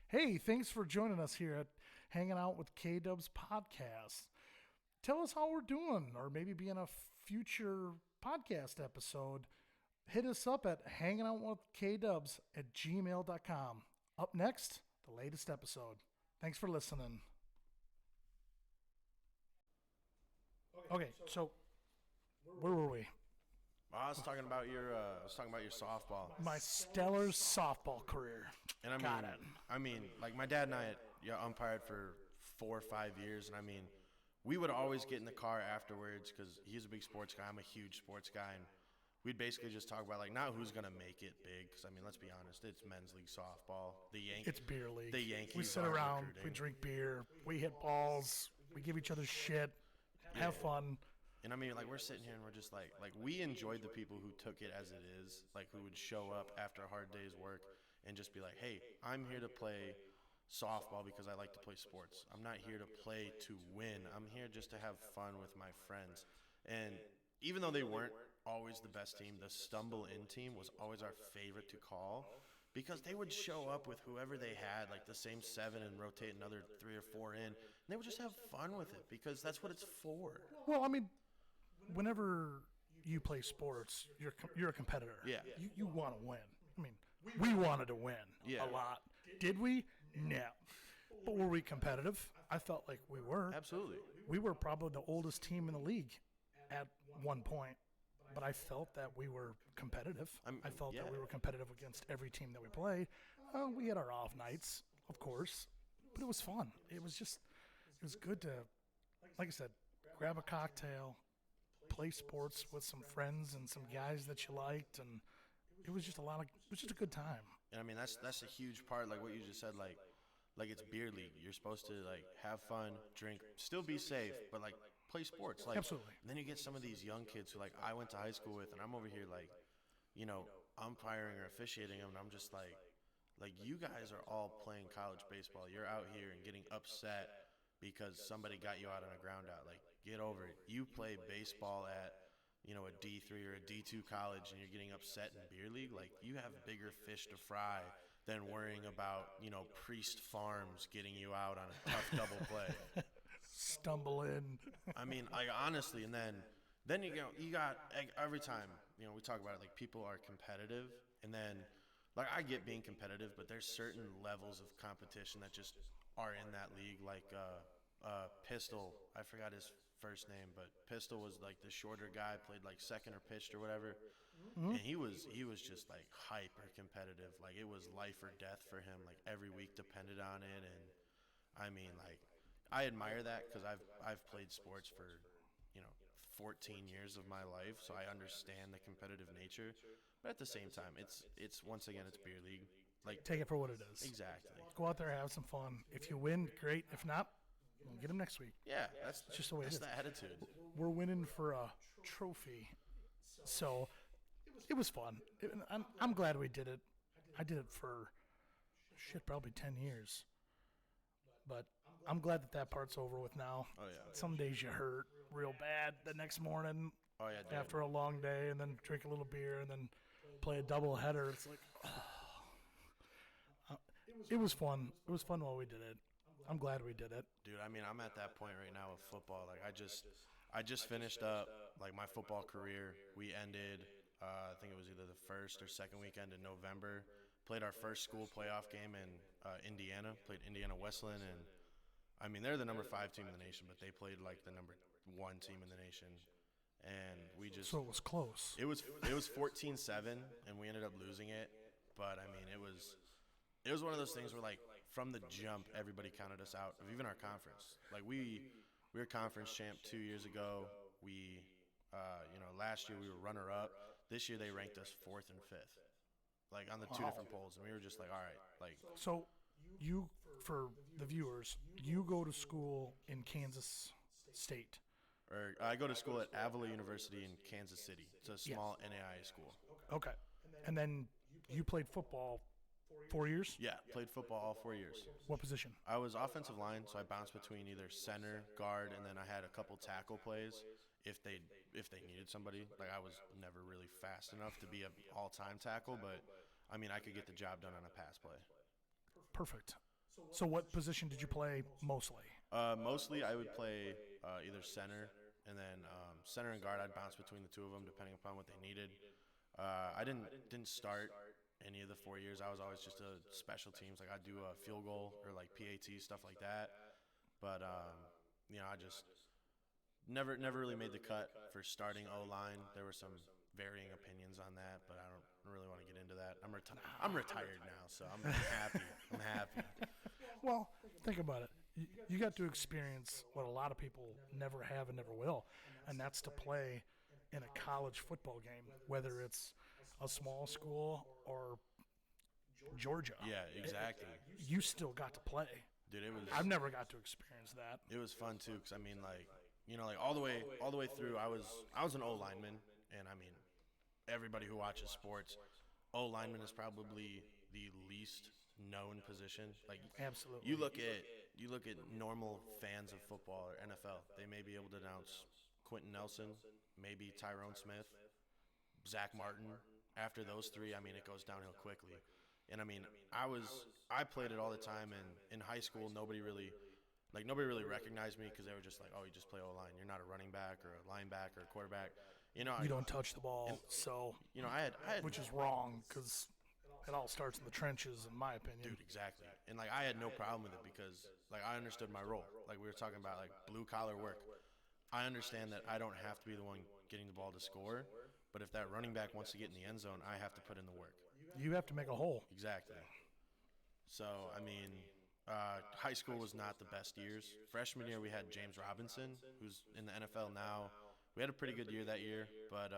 Hey, thanks for joining us here at Hanging Out with K Dubs podcast. Tell us how we're doing, or maybe be in a future podcast episode. Hit us up at hangingoutwithkdubs at gmail.com. Up next, the latest episode. Thanks for listening. Okay, so where were we? I was talking about your softball, My stellar softball career. and like my dad and I umpired for 4 or 5 years, and I mean, we would always get in the car afterwards because he's a big sports guy. I'm a huge sports guy, and we'd basically just talk about like not who's gonna make it big, because I mean, let's be honest, it's men's league softball. It's beer league. The Yankees. We sit are around, recruiting. we drink beer, we hit balls, we give each other shit, have fun. And I mean, like, we're sitting here and we're just like we enjoyed the people who took it as it is, like who would show up after a hard day's work and just be like, hey, I'm here to play softball because I like to play sports. I'm not here to play to win. I'm here just to have fun with my friends. And even though they weren't always the best team, the stumble in team was always our favorite to call, because they would show up with whoever they had, like the same 7, and rotate another 3 or 4 in. And they would just have fun with it because that's what it's for. Well, I mean, whenever you play sports, you're a competitor. Yeah. You want to win. I mean, we wanted to win a lot. Did we? No. But were we competitive? I felt like we were. Absolutely. We were probably the oldest team in the league at one point, but I felt that we were competitive. I felt that we were competitive against every team that we played. We had our off nights, of course, but it was fun. It was good to, like I said, grab a cocktail, play sports with some friends and some guys that you liked, and it was just a good time. And I mean, that's a huge part, like what you just said, like it's beer league. You're supposed to like have fun, drink, still be safe, but like play sports. Like, absolutely. And then you get some of these young kids who like I went to high school with, and I'm over here like, umpiring or officiating them, and I'm just like you guys are all playing college baseball. You're out here and getting upset because somebody got you out on a ground out. Like, get over it. You play baseball at a D3 or a D2 college, and you're getting upset in beer league. Like, you have bigger fish to fry than worrying about, Priest Farms getting you out on a tough double play. Stumble in. I mean, like, honestly, and then you got every time, we talk about it, like, people are competitive, and then, like, I get being competitive, but there's certain levels of competition that just are in that league, like Pistol. I forgot his first name, but Pistol was like the shorter guy, played like second or pitched or whatever, and he was just like hyper competitive. Like, it was life or death for him. Like, every week depended on it, and I mean, like, I admire that because I've played sports for 14 years of my life, so I understand the competitive nature. But at the same time, it's once again, it's beer league. Like, take it for what it is. Exactly. Go out there, have some fun. If you win, great. If not, we'll get them next week. Yeah, that's just the way it is. The attitude. We're winning for a trophy, so it was fun. I'm glad we did it. I did it for probably 10 years, but I'm glad that part's over with now. Oh yeah. Some days you hurt real bad the next morning. Oh yeah. Dude. After a long day, and then drink a little beer, and then play a double header. It's like, it was fun. It was fun while we did it. I'm glad we did it. Dude, I mean, I'm at that point right now with football. Like, I just finished up like my football career. We ended, I think it was either the first or second weekend in November. Played our first school playoff game in Indiana. Played Indiana Wesleyan, and I mean, they're the number 5 team in the nation, but they played like the number 1 team in the nation. And we just, so it was close. It was 14-7, and we ended up losing it. But I mean, it was one of those things where, like, from the jump, everybody counted us out of even our conference. Like, we were conference champ 2 years ago. We, last year we were runner up. This year they ranked us 4th and 5th, like on the 2 different polls, and we were just like, all right, like. So, you, for the viewers, you go to school in Kansas State. Or I go to school at Avila University in Kansas City. It's a small NAIA school. Okay, and then you played football 4 years? Yeah, played football all 4 years. What position? I was offensive line, so I bounced between either center, guard, and then I had a couple tackle plays if they needed somebody. Like, I was never really fast enough to be an all-time tackle, but I mean, I could get the job done on a pass play. Perfect. So what position did you play mostly? Mostly I would play either center, and then center and guard. I'd bounce between the two of them depending upon what they needed. I didn't start any of the 4 years. I was always just a special teams. Like I'd do a field goal or like PAT, stuff like that. But I just never really made the cut for starting O-line. There were some varying opinions on that, but I don't really want to get into that. I'm retired now, so I'm happy. I'm happy. Well, think about it. You got to experience what a lot of people never have and never will, and that's to play in a college football game, whether it's a small school or Georgia. Yeah, exactly. You still got to play. Dude, I've never got to experience that. It was fun too, because I mean, like all the way through, I was an O lineman, and I mean, everybody who watches sports, O lineman is probably the least known position. Like, absolutely. You look at normal fans of football or NFL, they may be able to announce Quentin Nelson, maybe Tyrone Smith, Zach Martin. After those three, I mean, it goes downhill quickly. And I mean, I played it all the time, and in high school, nobody really recognized me because they were just like, oh, you just play O-line. You're not a running back or a linebacker or a quarterback. You don't touch the ball, so I had which is wrong because it all starts in the trenches, in my opinion. Dude, exactly. And like I had no problem with it because like I understood my role. Like we were talking about like blue collar work. I understand that I don't have to be the one getting the ball to score, but if that running back wants to get in the end zone, I have to put in the work. You have to make a hole. Exactly. So I mean, high school was not the best years. Freshman year we had James Robinson, who's in the NFL now. We had a pretty good year that year, but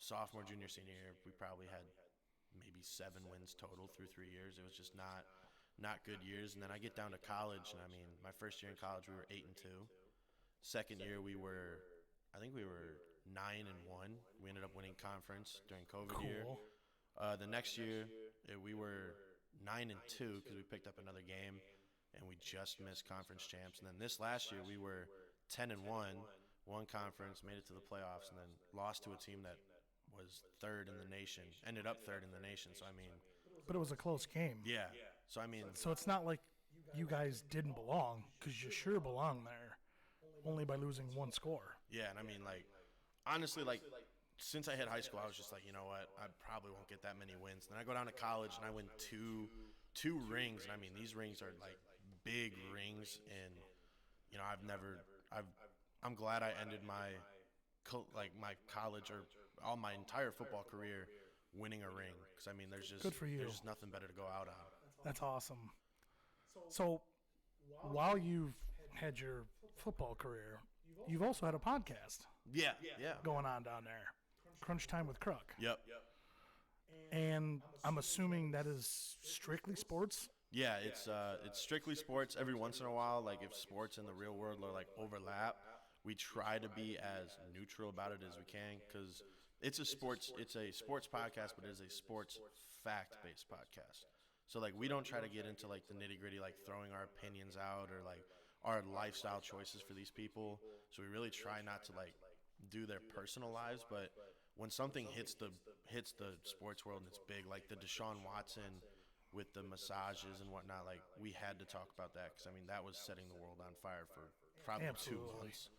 sophomore, junior, senior year, we probably had maybe 7 wins total through 3 years. It was just not good years. And then I get down to college, and I mean, my first year in college we were 8-2. Second year I think we were 9-1. We ended up winning conference during COVID year. The next year we were 9-2 because we picked up another game, and we just missed conference champs. And then this last year we were 10-1, won conference, made it to the playoffs, and then lost to a team that was third in the nation, ended up third in the nation. So I mean, but it was a close game. Yeah. So I mean, so it's not like you guys didn't belong, because you sure belong there, only by losing one score. Yeah, and I mean, like, honestly, like, since I hit high school, I was just like, you know what, I probably won't get that many wins. Then I go down to college and I win two rings, and I mean, these rings are like big rings, and I'm glad I ended my college or all my entire football career winning a ring, because I mean, there's just good for you. There's just nothing better to go out on. That's awesome. So while you've had your football career, you've also had a podcast. Yeah. Going on down there, Crunch Time with Kruck. Yep. And I'm assuming that is strictly sports. Yeah, it's strictly sports. Every once in a while, like if sports and the real world are like overlap, we try to be as neutral about it as we can, because it's a sports podcast, but it is a sports fact-based podcast. So like we don't try to get into like the nitty-gritty, like throwing our opinions out or like our lifestyle choices for these people. So we really try not to like do their personal lives, but when something hits the sports world and it's big, like the Deshaun Watson with the massages and whatnot, like we had to talk about that, because I mean that was setting the world on fire for probably Absolutely. 2 months.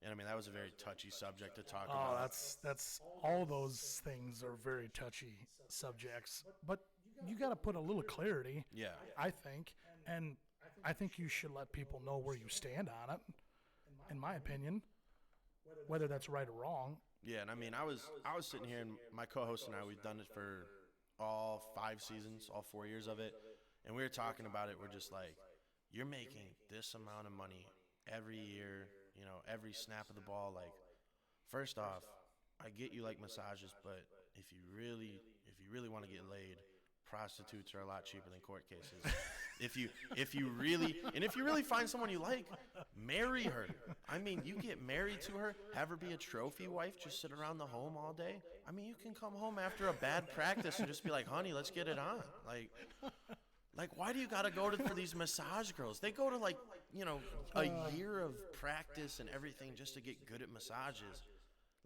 And I mean, that was a very touchy subject to talk about. about. That's all those things are very touchy subjects. But you got to put a little clarity, yeah, I think. And I think you should let people know where you stand on it, in my opinion, whether that's right or wrong. Yeah, and I mean, I was sitting here, and my co-host and I, we've done it for all 5 seasons, all 4 years of it. And we were talking about it. We're just like, you're making this amount of money every year, every snap of the ball. Like, first off, I get you like massages, but if you really want to get laid, prostitutes are a lot cheaper than court cases. if you really find someone you like, marry her. I mean, you get married to her, have her be a trophy wife, just sit around the home all day. I mean, you can come home after a bad practice and just be like, honey, let's get it on. Like, why do you got to go for these massage girls? They go to, like, a year of practice and everything just to get good at massages.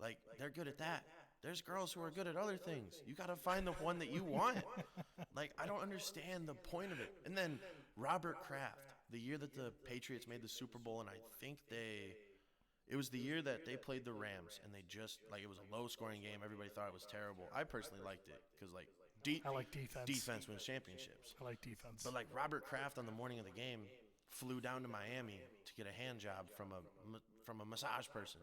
Like, they're good at that. There's girls who are good at other things. You got to find the one that you want. Like, I don't understand the point of it. And then Robert Kraft, the year that the Patriots made the Super Bowl, and I think it was the year that they played the Rams, and they just, like, it was a low-scoring game. Everybody thought it was terrible. I personally liked it because, like, I like defense. Defense wins championships. I like defense. But, like, Robert Kraft on the morning of the game flew down to Miami to get a hand job from a massage person.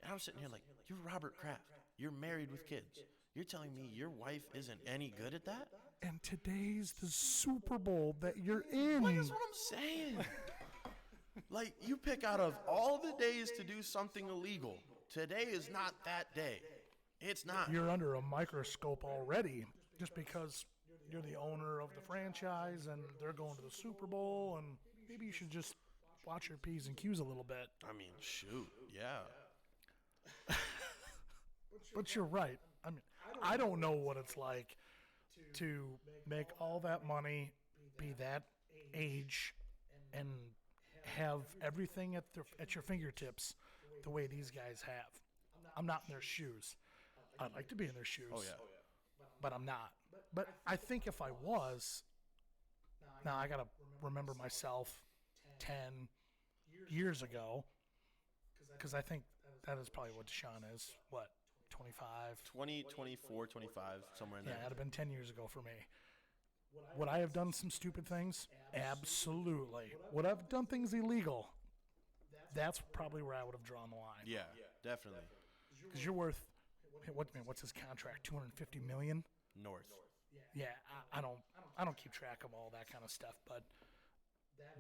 And I'm sitting here like, you're Robert Kraft. You're married with kids. You're telling me your wife isn't any good at that? And today's the Super Bowl that you're in. Like, that's what I'm saying. Like, you pick out of all the days to do something illegal, today is not that day. It's not. You're under a microscope already just because you're the owner of the franchise and they're going to the Super Bowl, and maybe you should just watch your P's and Q's a little bit. I mean, shoot, yeah. But you're right. I mean, I don't know what it's like to make all that money, be that age, and have everything at your fingertips the way these guys have. I'm not in their shoes. I'd like to be in their shoes. Oh, yeah. But I'm not. But I think if I was, now I got to remember myself 10 years ago, because I think that is probably what Deshaun is. What, 25? 20, 24, 25, somewhere in there. Yeah, that'd have been 10 years ago for me. Would I have done some stupid things? Absolutely. Would I have done things illegal? That's probably where I would have drawn the line. Yeah, definitely. Because you're worth, what's his contract? $250 million? North. Yeah, I don't keep track of all that kind of stuff, but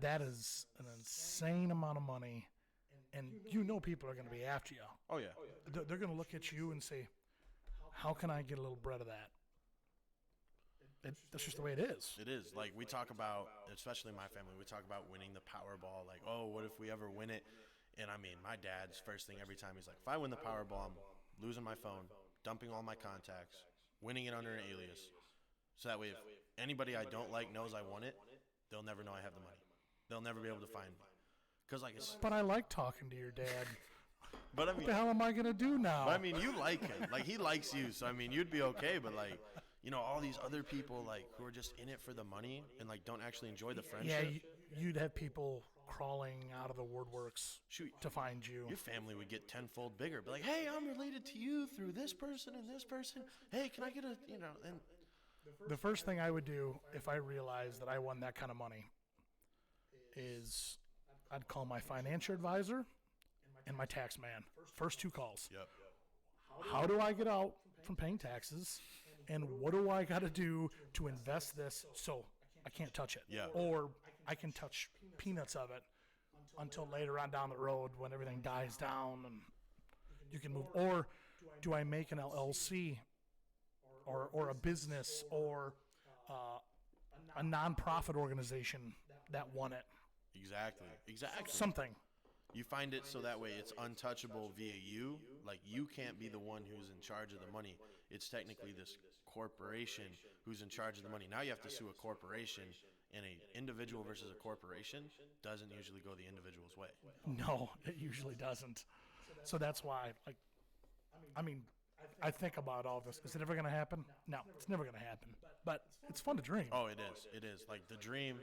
that is an insane amount of money, and you know people are going to be after you. Oh, yeah. They're going to look at you and say, how can I get a little bread of that? That's just the way it is. It is. Like, we talk about, especially my family, we talk about winning the Powerball. Like, oh, what if we ever win it? And, I mean, my dad's first thing every time, he's like, if I win the Powerball, I'm losing my phone, dumping all my contacts, winning it under an alias. So that way, if anybody I don't like knows I won it, they'll never know I have the money. They'll never be able to find me. But I like talking to your dad. But I mean, what the hell am I going to do now? But I mean, you like him. Like, he likes you. So, I mean, you'd be okay. But, like, you know, all these other people, like, who are just in it for the money and, like, don't actually enjoy the friendship. Yeah, you'd have people crawling out of the woodworks to find you. Your family would get tenfold bigger. Be like, hey, I'm related to you through this person and this person. Hey, can I get a, you know, and the first thing I would do if I realized that I won that kind of money is I'd call my financial advisor and my tax man. First two calls. Yep. How do I get out from paying taxes? And what do I got to do to invest this so I can't touch it? Yeah. Or I can touch peanuts of it until later on down the road when everything dies down and you can move. Or do I make an LLC or a business or a nonprofit organization that won it? Exactly. Something. You find it so that way it's untouchable via you. Like, you can't be the one who's in charge of the money. It's technically this corporation who's in charge of the money. Now you have to sue a corporation, and an individual versus a corporation doesn't usually go the individual's way. No, it usually doesn't. So that's why, like, I mean, I think about all this. Is it ever going to happen? No, it's never going to happen. But it's fun to dream. Oh, it is. It is. Like, the dream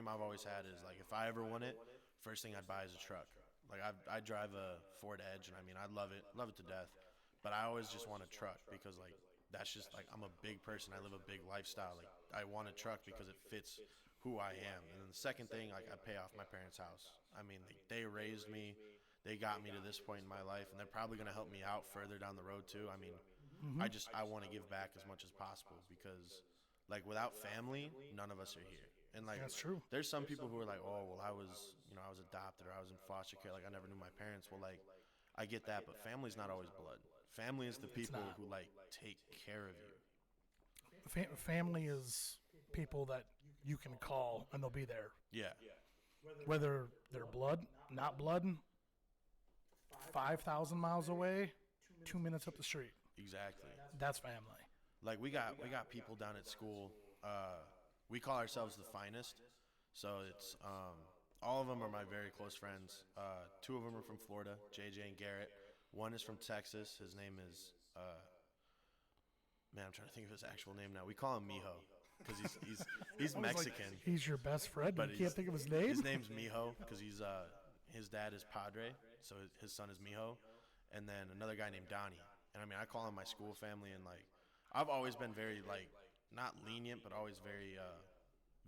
I've always had is, like, if I ever won it, first thing I'd buy is a truck. Like, I drive a Ford Edge, and I mean, I love it to death. But I always just want a truck because, like, that's just, like, I'm a big person. I live a big lifestyle. Like, I want a truck because it fits who I am. And then the second thing, like, I pay off my parents' house. I mean, they raised me. They got me to this point in my life, and they're probably going to help me out further down the road, too. I mean, I want to give back as much as possible because, like, without family, none of us are here. And, like, that's true. There's some people who are like, oh, well, I was adopted, or I was in foster care. Like, I never knew my parents. Well, like, I get that, but family's not always blood. Family is the people who, like, take care of you. Family is people that you can call and they'll be there. Yeah. Whether they're blood, not blood, 5,000 miles away, 2 minutes up the street. Exactly. That's family. Like, we got people down at school. We call ourselves the finest. So it's all of them are my very close friends. Two of them are from Florida, JJ and Garrett. One is from Texas. His name is I'm trying to think of his actual name now. We call him Miho. because he's Mexican. Like, he's your best friend. But you can't think of his name. His name's Mijo because his dad is Padre, so his son is Mijo, and then another guy named Donnie. And I mean, I call him my school family, and like I've always been very like not lenient, but always very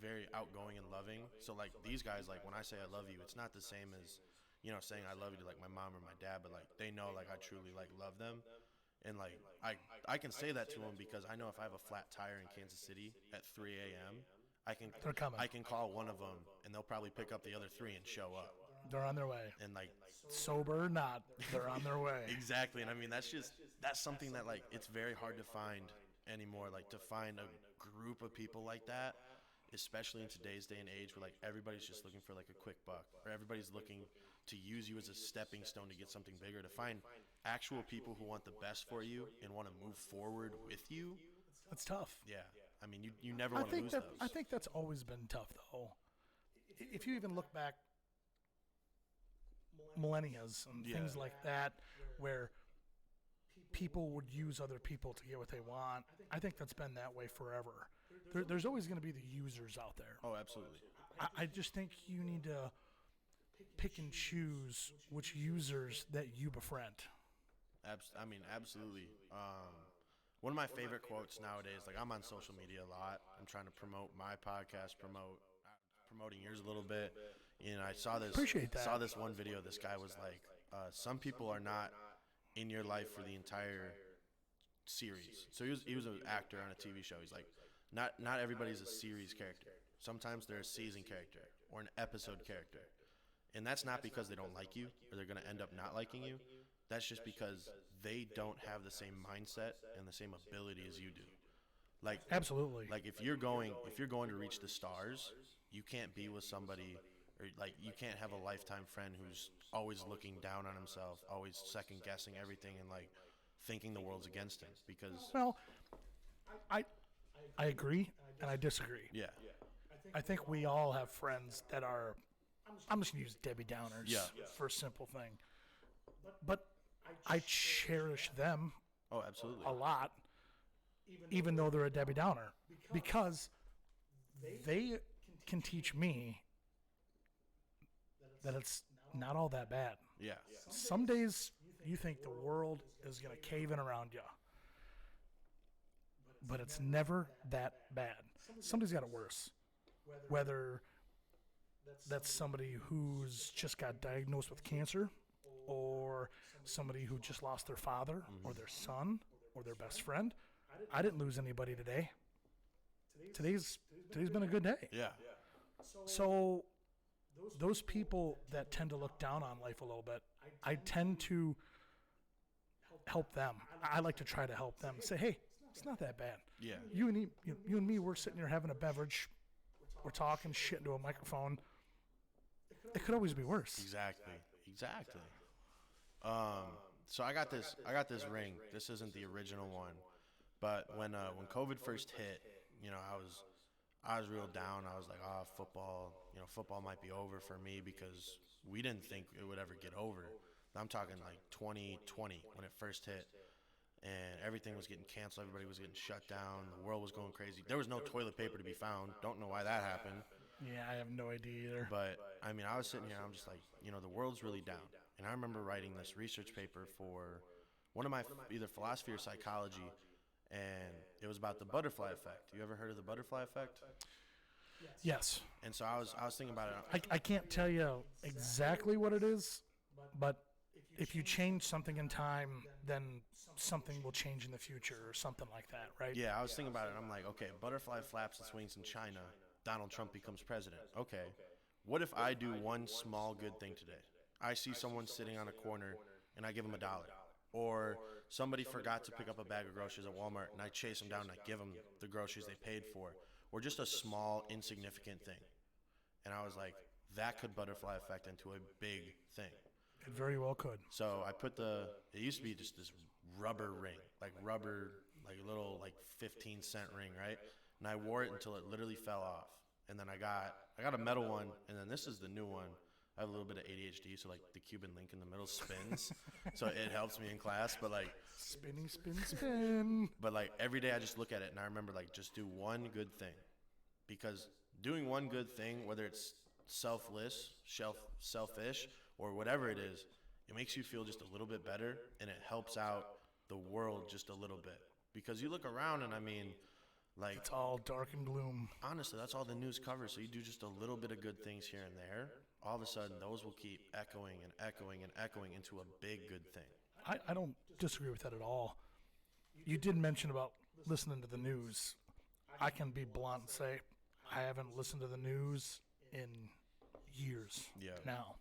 very outgoing and loving. So like these guys, like when I say I love you, it's not the same as saying I love you to like my mom or my dad, but like they know like I truly like love them. And like I can say that to them because I know if I have a flat tire in Kansas City at 3 a.m., I can call one of them and they'll probably pick up the other 3 and show up. They're on their way. And like sober or not, they're on their way. Exactly. And I mean that's something that like it's very hard to find anymore. Like to find a group of people like that, especially in today's day and age where like everybody's just looking for like a quick buck, or everybody's looking to use you as a stepping stone to get something bigger. To find actual people who want the best for you and want to move forward with you, that's tough. Yeah, I mean you never want to lose those. I think that's always been tough though. If you even look back millennias and things like that, where people would use other people to get what they want, I think that's been that way forever. There's always going to be the users out there. Oh, absolutely. I just think you need to pick and choose which users that you befriend. I mean, absolutely. One of my favorite quotes nowadays, like I'm on social media a lot. I'm trying to promote my podcast, promoting yours a little bit. I saw this. Appreciate that. Saw this one video. This guy was like, "Some people are not in your life for the entire series." So he was an actor on a TV show. He's like, not everybody's a series character. Sometimes they're a season character or an episode character. And that's not because they don't like you or they're going to end up not liking you. That's just because they don't have the same mindset and the same ability as you do. Like absolutely. Like if you're going to reach the stars, you can't be with somebody, or like you can't have a lifetime friend who's always looking down on himself, always second guessing everything and like thinking the world's against him. Because I agree and I disagree. Yeah. I think we all have friends that are, I'm just going to use Debbie Downers for a simple thing. But I cherish them absolutely. a lot, even though they're a Debbie Downer, because they can teach me that it's not all that bad. Yeah. Some days you think the world is going to cave in around you, but it's never that bad. Somebody's got it worse. Whether that's somebody who's just got diagnosed with cancer, or somebody who just lost their father, or their son, or their best friend. I didn't lose anybody today. Today's been a good day. Yeah. So those people that tend to look down on life a little bit, I tend to help them. I like to try to help them. Say, hey, it's not that bad. Yeah. You and me, we're sitting here having a beverage. We're talking shit into a microphone. It could always be worse. Exactly. So I got this ring. This isn't the original one, but when COVID first hit, I was real down. I was like, football might be over for me, because we didn't think it would ever get over. I'm talking like 2020 when it first hit, and everything was getting canceled. Everybody was getting shut down. The world was going crazy. There was no toilet paper to be found. Don't know why that happened. Yeah, I have no idea either. But I mean, I was sitting here, I'm just like, the world's really down. And I remember writing this research paper for one of my either philosophy or psychology, and it was about the butterfly effect. You ever heard of the butterfly effect? Yes. And so I was thinking about it. I can't tell you exactly what it is, but if you change something in time, then something will change in the future or something like that, right? Yeah, I was thinking about it. I'm like, okay, butterfly flaps and swings in China. Donald Trump becomes president. Okay, what if I do one small good thing today? I see someone sitting on a corner and I give them $1. Or somebody forgot to pick up a bag of groceries at Walmart and I chase them down and I give them the groceries they paid for. Or just a small, insignificant thing. And I was like, that could butterfly effect into a big thing. It very well could. So I put it used to be just this rubber ring, like a little 15-cent ring, right? And I wore it until it literally fell off. And then I got a metal one, and then this is the new one. I have a little bit of ADHD, so like the Cuban link in the middle spins, so it helps me in class. But like spinny, spin, spin. But like every day I just look at it and I remember like just do one good thing. because doing one good thing, whether it's selfish, or whatever it is, it makes you feel just a little bit better, and it helps out the world just a little bit. Because you look around, and I mean, like, it's all dark and gloom. Honestly, that's all the news covers. So you do just a little bit of good things here and there, all of a sudden those will keep echoing and echoing and echoing into a big good thing. I don't disagree with that at all. You did mention about listening to the news. I can be blunt and say I haven't listened to the news in years now.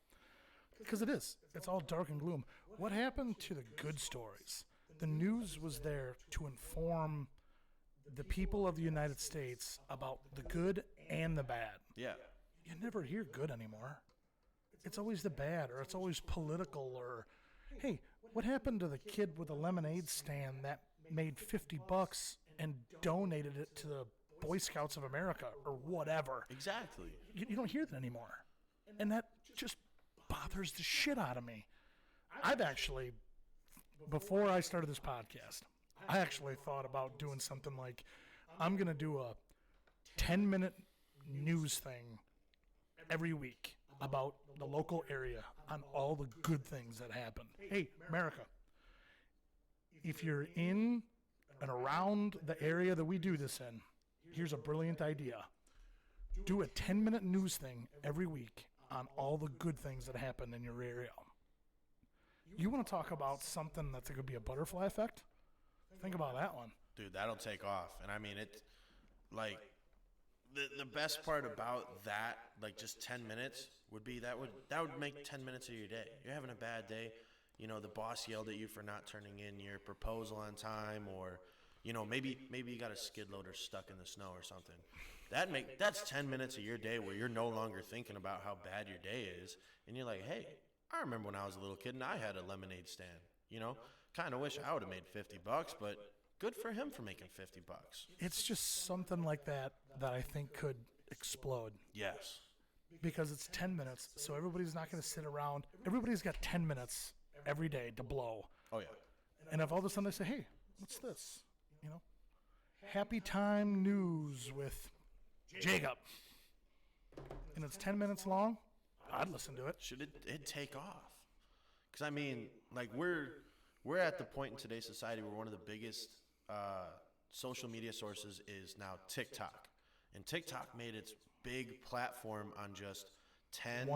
Because it's all dark and gloom. What happened to the good stories? The news was there to inform the people of the United States about the good and the bad. Yeah. You never hear good anymore. It's always the bad, or it's always political, or, hey, what happened to the kid with a lemonade stand that made $50 and donated it to the Boy Scouts of America, or whatever? Exactly. You don't hear that anymore. And that just bothers the shit out of me. I've actually, before I started this podcast, I actually thought about doing something like, I'm going to do a 10-minute news thing every week about the local area on all the good things that happen. Hey, America, if you're in and around the area that we do this in, here's a brilliant idea. Do a 10-minute news thing every week on all the good things that happen in your area. You want to talk about something that's going to be a butterfly effect? Think about that one. Dude, that'll take off. And I mean, it, like, the best part about that, like, just 10 minutes would be that would make 10 minutes of your day. You're having a bad day. You know, the boss yelled at you for not turning in your proposal on time, or, you know, maybe you got a skid loader stuck in the snow or something. That's 10 minutes of your day where you're no longer thinking about how bad your day is, and you're like, hey, I remember when I was a little kid and I had a lemonade stand. You know, kind of wish I would have made $50, but good for him for making $50. It's just something like that I think could explode. Yes. Because it's 10 minutes, so everybody's not going to sit around. Everybody's got 10 minutes every day to blow. Oh, yeah. And if all of a sudden they say, hey, what's this? You know, Happy Time News with Jacob. And it's 10 minutes long, I'd listen to it. Should it take off? Because, I mean, like, we're at the point in today's society where one of the biggest social media sources is now TikTok. And TikTok made its big platform on just 10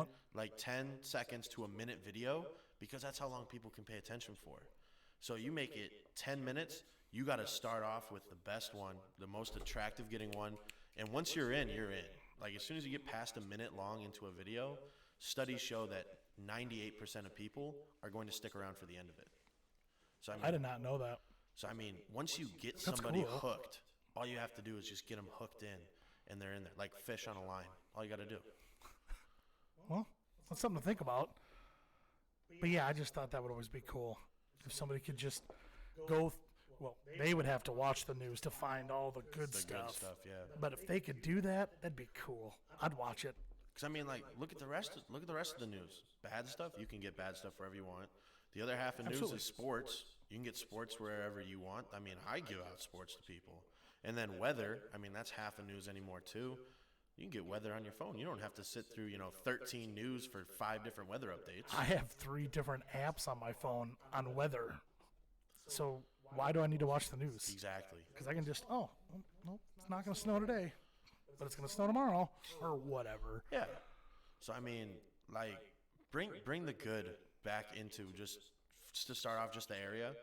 seconds to a minute video, because that's how long people can pay attention for. So you make it 10 minutes, you got to start off with the best one, the most attractive getting one. And once you're in, you're in. Like, as soon as you get past a minute long into a video, studies show that 98% of people are going to stick around for the end of it. So I did not know that. So, I mean, once you get somebody hooked, all you have to do is just get them hooked in, and they're in there, like fish on a line. All you got to do. Well, that's something to think about. But, yeah, I just thought that would always be cool. If somebody could just go, they would have to watch the news to find all the good stuff. Good stuff, yeah. But if they could do that, that'd be cool. I'd watch it. Because, I mean, like, look at the rest of the news. Bad stuff, you can get bad stuff wherever you want. The other half of news is sports. You can get sports wherever you want. I mean, I give out sports to people. And then weather, I mean, that's half of news anymore, too. You can get weather on your phone. You don't have to sit through, 13 news for 5 different weather updates. I have 3 different apps on my phone on weather. So why do I need to watch the news? Exactly. Because I can just, no, it's not going to snow today, but it's going to snow tomorrow, or whatever. Yeah. So, I mean, like, bring the good back into just to start off just the area,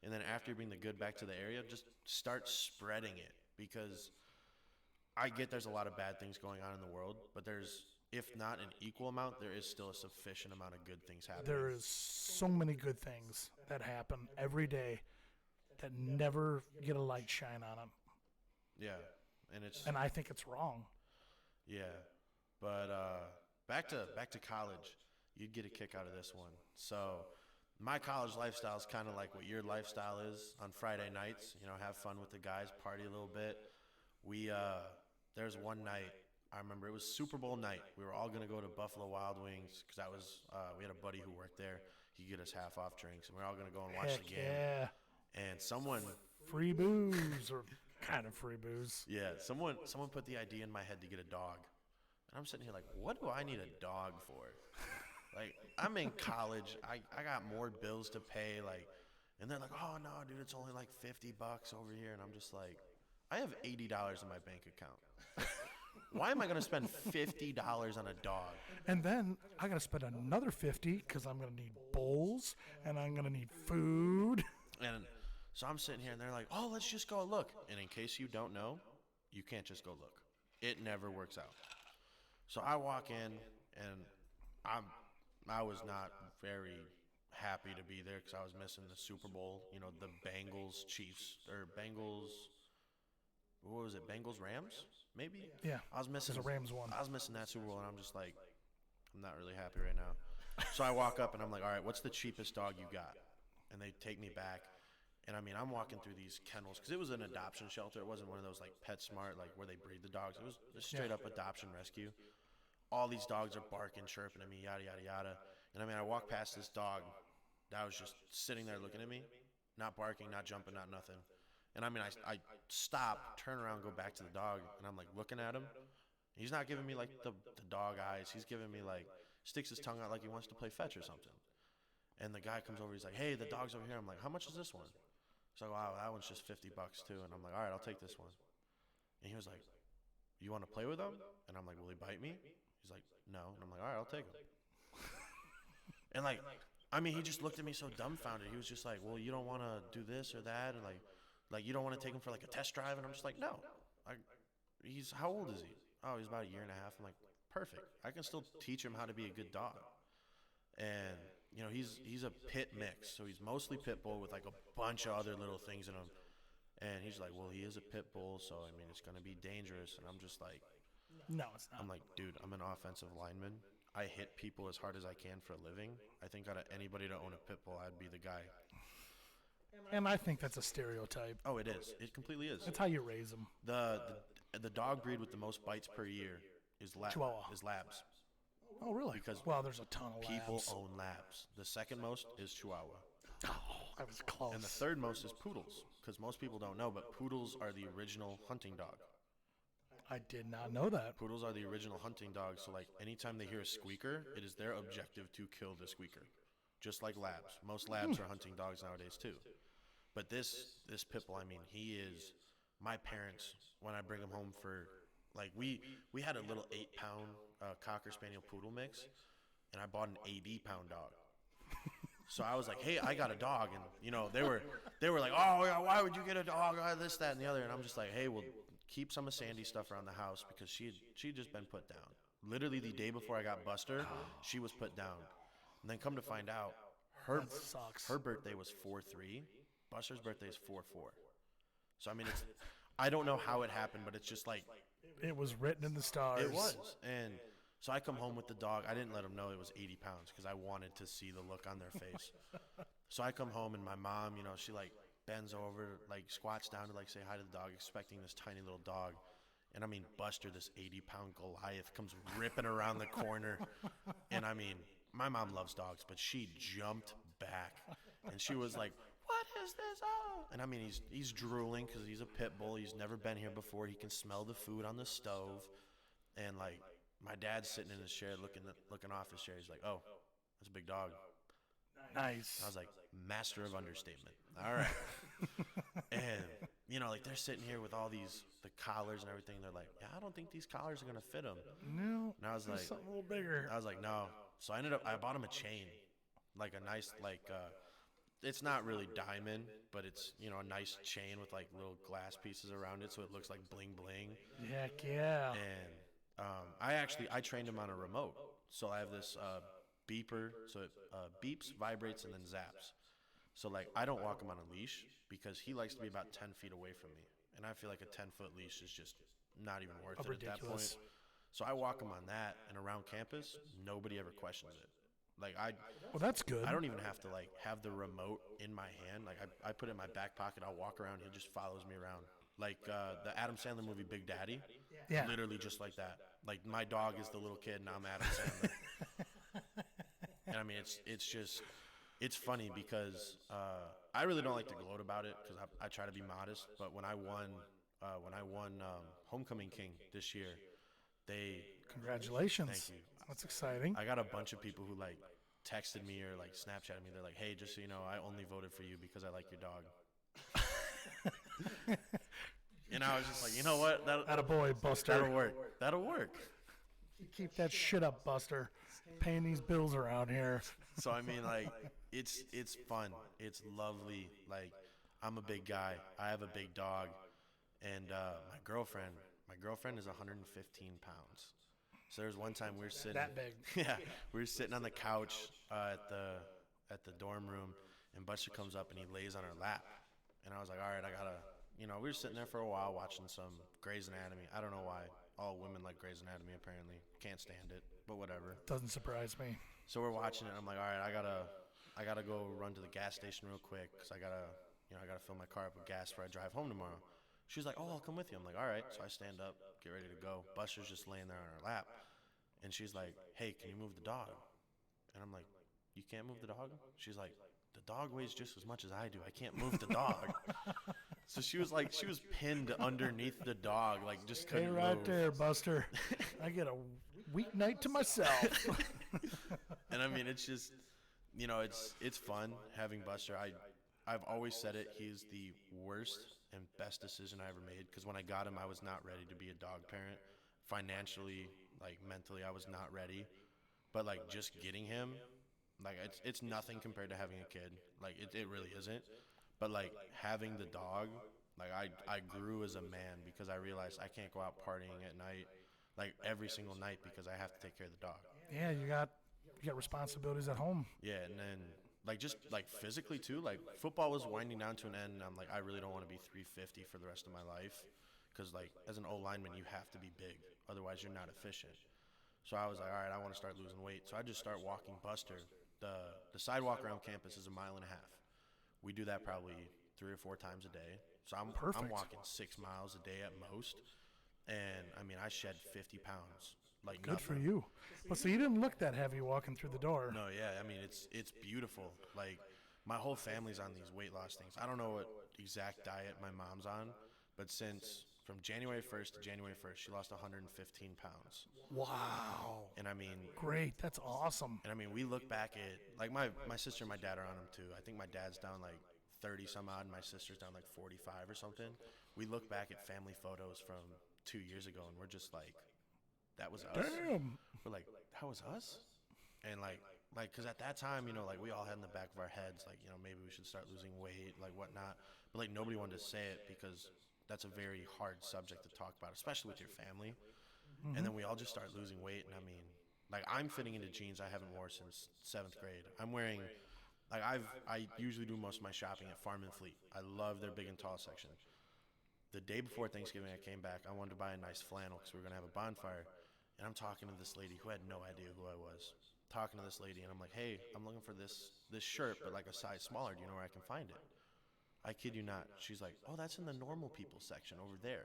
and then after you bring the good back to the area, just start spreading it, because I get there's a lot of bad things going on in the world, but there's, if not an equal amount, there is still a sufficient amount of good things happening. There is so many good things that happen every day that never get a light shine on them. Yeah, and I think it's wrong. Yeah, but back to college, you'd get a kick out of this one. So my college lifestyle is kind of like what your lifestyle is on Friday nights. Have fun with the guys, party a little bit. There's one night, I remember it was Super Bowl night. We were all going to go to Buffalo Wild Wings because that was we had a buddy who worked there. He could get us half off drinks, and we were all going to go and watch the game. Yeah. And someone free booze or kind of free booze. Yeah, someone put the idea in my head to get a dog. And I'm sitting here like, what do I need a dog for? Like, I'm in college. I got more bills to pay. Like, and they're like, oh, no, dude, it's only like $50 over here. And I'm just like, I have $80 in my bank account. Why am I going to spend $50 on a dog? And then I got to spend another $50 because I'm going to need bowls and I'm going to need food. And so I'm sitting here and they're like, oh, let's just go look. And in case you don't know, you can't just go look. It never works out. So I walk in and I was not very happy to be there because I was missing the Super Bowl. You know, the Bengals, Chiefs, or Bengals. What was it? Bengals, Rams? Maybe? Yeah. I was missing the Rams one. I was missing that Super Bowl, and I'm just like, I'm not really happy right now. So I walk up, and I'm like, all right, what's the cheapest dog you got? And they take me back. And, I mean, I'm walking through these kennels because it was an adoption shelter. It wasn't one of those, like, PetSmart, like, where they breed the dogs. It was a straight-up adoption rescue. All these dogs are barking, chirping at me, yada, yada, yada. And, I mean, I walk past this dog that was just sitting there looking at me, not barking, not jumping, not nothing. And, I mean, I stop, turn around, go back to the dog, and I'm, like, looking at him. He's not giving me, like, the dog eyes. He's giving me, like, sticks his tongue out like he wants to play fetch or something. And the guy comes over, he's like, hey, the dog's over here. I'm like, how much is this one? He's like, wow, that one's just $50 too. And I'm like, all right, I'll take this one. And he was like, you want to play with him? And I'm like, will he bite me? He's like, no. And I'm like, all right, I'll take him. And, like, I mean, he just looked at me so dumbfounded. He was just like, well, you don't want to do this or that? And, like you don't want to take him for, like, a test drive? And I'm just like, no. How old is he? Oh, he's about a year and a half. I'm like, perfect. I can still teach him how to be a good dog. And, you know, he's a pit mix. So he's mostly pit bull with, like, a bunch of other little things in him. And he's like, well, he is a pit bull, so, I mean, it's going to be dangerous. And I'm just like, no, it's not. I'm like, dude, I'm an offensive lineman. I hit people as hard as I can for a living. I think out of anybody to own a pit bull, I'd be the guy. And I think that's a stereotype. Oh, it is. It completely is. That's how you raise them. The dog breed with the most bites per year is Chihuahua. labs. Oh, really? Because there's a ton of people labs. own labs. The second most is Chihuahua. Oh, I was close. And the third most is poodles, because most people don't know, but poodles are the original hunting dog. I did not know that. Poodles are the original hunting dog, so, like, anytime they hear a squeaker, it is their objective to kill the squeaker. Just like labs. Most labs are hunting dogs nowadays, too. But this pit bull, I mean, he is my parents, when I bring him home for, like, we had a little 8-pound Cocker Spaniel Poodle mix, and I bought an 80-pound dog. So I was like, hey, I got a dog. And, you know, they were like, oh, yeah, why would you get a dog? This, that, and the other. And I'm just like, hey, well, keep some of Sandy's stuff around the house because she'd just been put down. Literally the day before I got Buster, she was put down. And then come to find out, her birthday was 4/3. Buster's birthday is 4/4. So, I mean, I don't know how it happened, but it's just like. It was written in the stars. It was. And so I come home with the dog. I didn't let them know it was 80 pounds because I wanted to see the look on their face. So I come home and my mom, you know, she, like, bends over, like, squats down to, like, say hi to the dog, expecting this tiny little dog. And, I mean, Buster, this 80-pound Goliath, comes ripping around the corner. And, I mean, my mom loves dogs, but she jumped back. And she was like, what is this? Oh. And, I mean, he's drooling because he's a pit bull. He's never been here before. He can smell the food on the stove. And, like, my dad's sitting in his chair looking off his chair. He's like, oh, that's a big dog. Nice. I was like, master of understatement. All right. And, you know, like, they're sitting here with all the collars and everything. They're like, yeah, I don't think these collars are going to fit him. No. And I was like, something a little bigger. I was like, no. So I bought him a chain, like a nice, like, it's not really diamond, but it's, you know, a nice chain with, like, little glass pieces around it so it looks like bling bling. Heck yeah. And I trained him on a remote. So I have this beeper, so it beeps, vibrates, and then zaps. So, like, I don't walk him on a leash because he likes to be about 10 feet away from me. And I feel like a 10-foot leash is just not even worth it ridiculous. At that point. So I walk him on that, and around campus, nobody ever questions it. Like, well, that's good. I don't even have to, like, have the remote in my hand. Like, I put it in my back pocket. I'll walk around. He just follows me around. Like the Adam Sandler movie Big Daddy. Yeah. Literally just like that. Like, my dog is the little kid, and I'm Adam Sandler. And, I mean, it's just, it's funny because I really don't like to gloat about it because I try to be modest. But when I won when I won Homecoming King this year, Congratulations. Thank you. That's exciting. I got a bunch of people who like texted me or like Snapchatted me. They're like, hey, just so you know, I only voted for you because I like your dog. And I was just like, you know what? Attaboy, Buster. That'll work. Keep that shit up, Buster. Paying these bills around here. So I mean, like, it's fun. It's lovely. Like, I'm a big guy. I have a big dog, and my girlfriend is 115 pounds. So there's one time we were sitting that big. Yeah, we were sitting on the couch at the dorm room, and Buster comes up and he lays on her lap, and I was like, all right, I gotta. We were sitting there for a while watching some Grey's Anatomy. I don't know why. All women like Grey's Anatomy, apparently. Can't stand it, but whatever. Doesn't surprise me. So we're watching it, and I'm like, all right, I gotta go run to the gas station real quick because I gotta fill my car up with gas before I drive home tomorrow. She's like, oh, I'll come with you. I'm like, all right. So I stand up, get ready to go. Buster's just laying there on her lap, and she's like, hey, can you move the dog? And I'm like, you can't move the dog? She's like, the dog weighs just as much as I do. I can't move the dog. So she was pinned underneath the dog, like just couldn't move. Hey, right there, Buster. I get a weeknight to myself. And I mean, it's just, it's fun having Buster. I've always said it. He's the worst and best decision I ever made because when I got him, I was not ready to be a dog parent. Financially, like mentally, I was not ready. But like just getting him, like it's nothing compared to having a kid. Like it really isn't. But like having the dog, like I grew as a man because I realized I can't go out partying at night, like every single night because I have to take care of the dog. Yeah, you got responsibilities at home. Yeah, and then like just like physically too, like football was winding down to an end, and I'm like, I really don't want to be 350 for the rest of my life because like as an O lineman you have to be big, otherwise you're not efficient. So I was like, all right, I want to start losing weight. So I just start walking Buster. The sidewalk around campus is 1.5 miles. We do that probably 3 or 4 times a day. So I'm walking 6 miles a day at most. And I mean, I shed 50 pounds. Like good nothing. For you. But so you didn't look that heavy walking through the door. No, yeah. I mean, it's beautiful. Like my whole family's on these weight loss things. I don't know what exact diet my mom's on, but since from January 1st to January 1st, she lost 115 pounds. Wow. And I mean, great. That's awesome. And I mean, we look back at like my sister and my dad are on them too. I think my dad's down like 30 some odd, and my sister's down like 45 or something. We look back at family photos from 2 years ago, and we're just like, that was us. Damn. We're like, that was us. And like, because at that time, like we all had in the back of our heads, like, maybe we should start losing weight, like whatnot. But like nobody wanted to say it because that's a very hard subject to talk about, especially with your family. Mm-hmm. And then we all just start losing weight. And I mean, like I'm fitting into jeans I haven't worn since 7th grade. I'm wearing, like I usually do most of my shopping at Farm and Fleet. I love their big and tall section. The day before Thanksgiving I came back, I wanted to buy a nice flannel because we were going to have a bonfire. And I'm talking to this lady who had no idea who I was. Talking to this lady, and I'm like, hey, I'm looking for this shirt, but like a size smaller. Do you know where I can find it? I kid you not. She's like, oh, that's in the normal people section over there.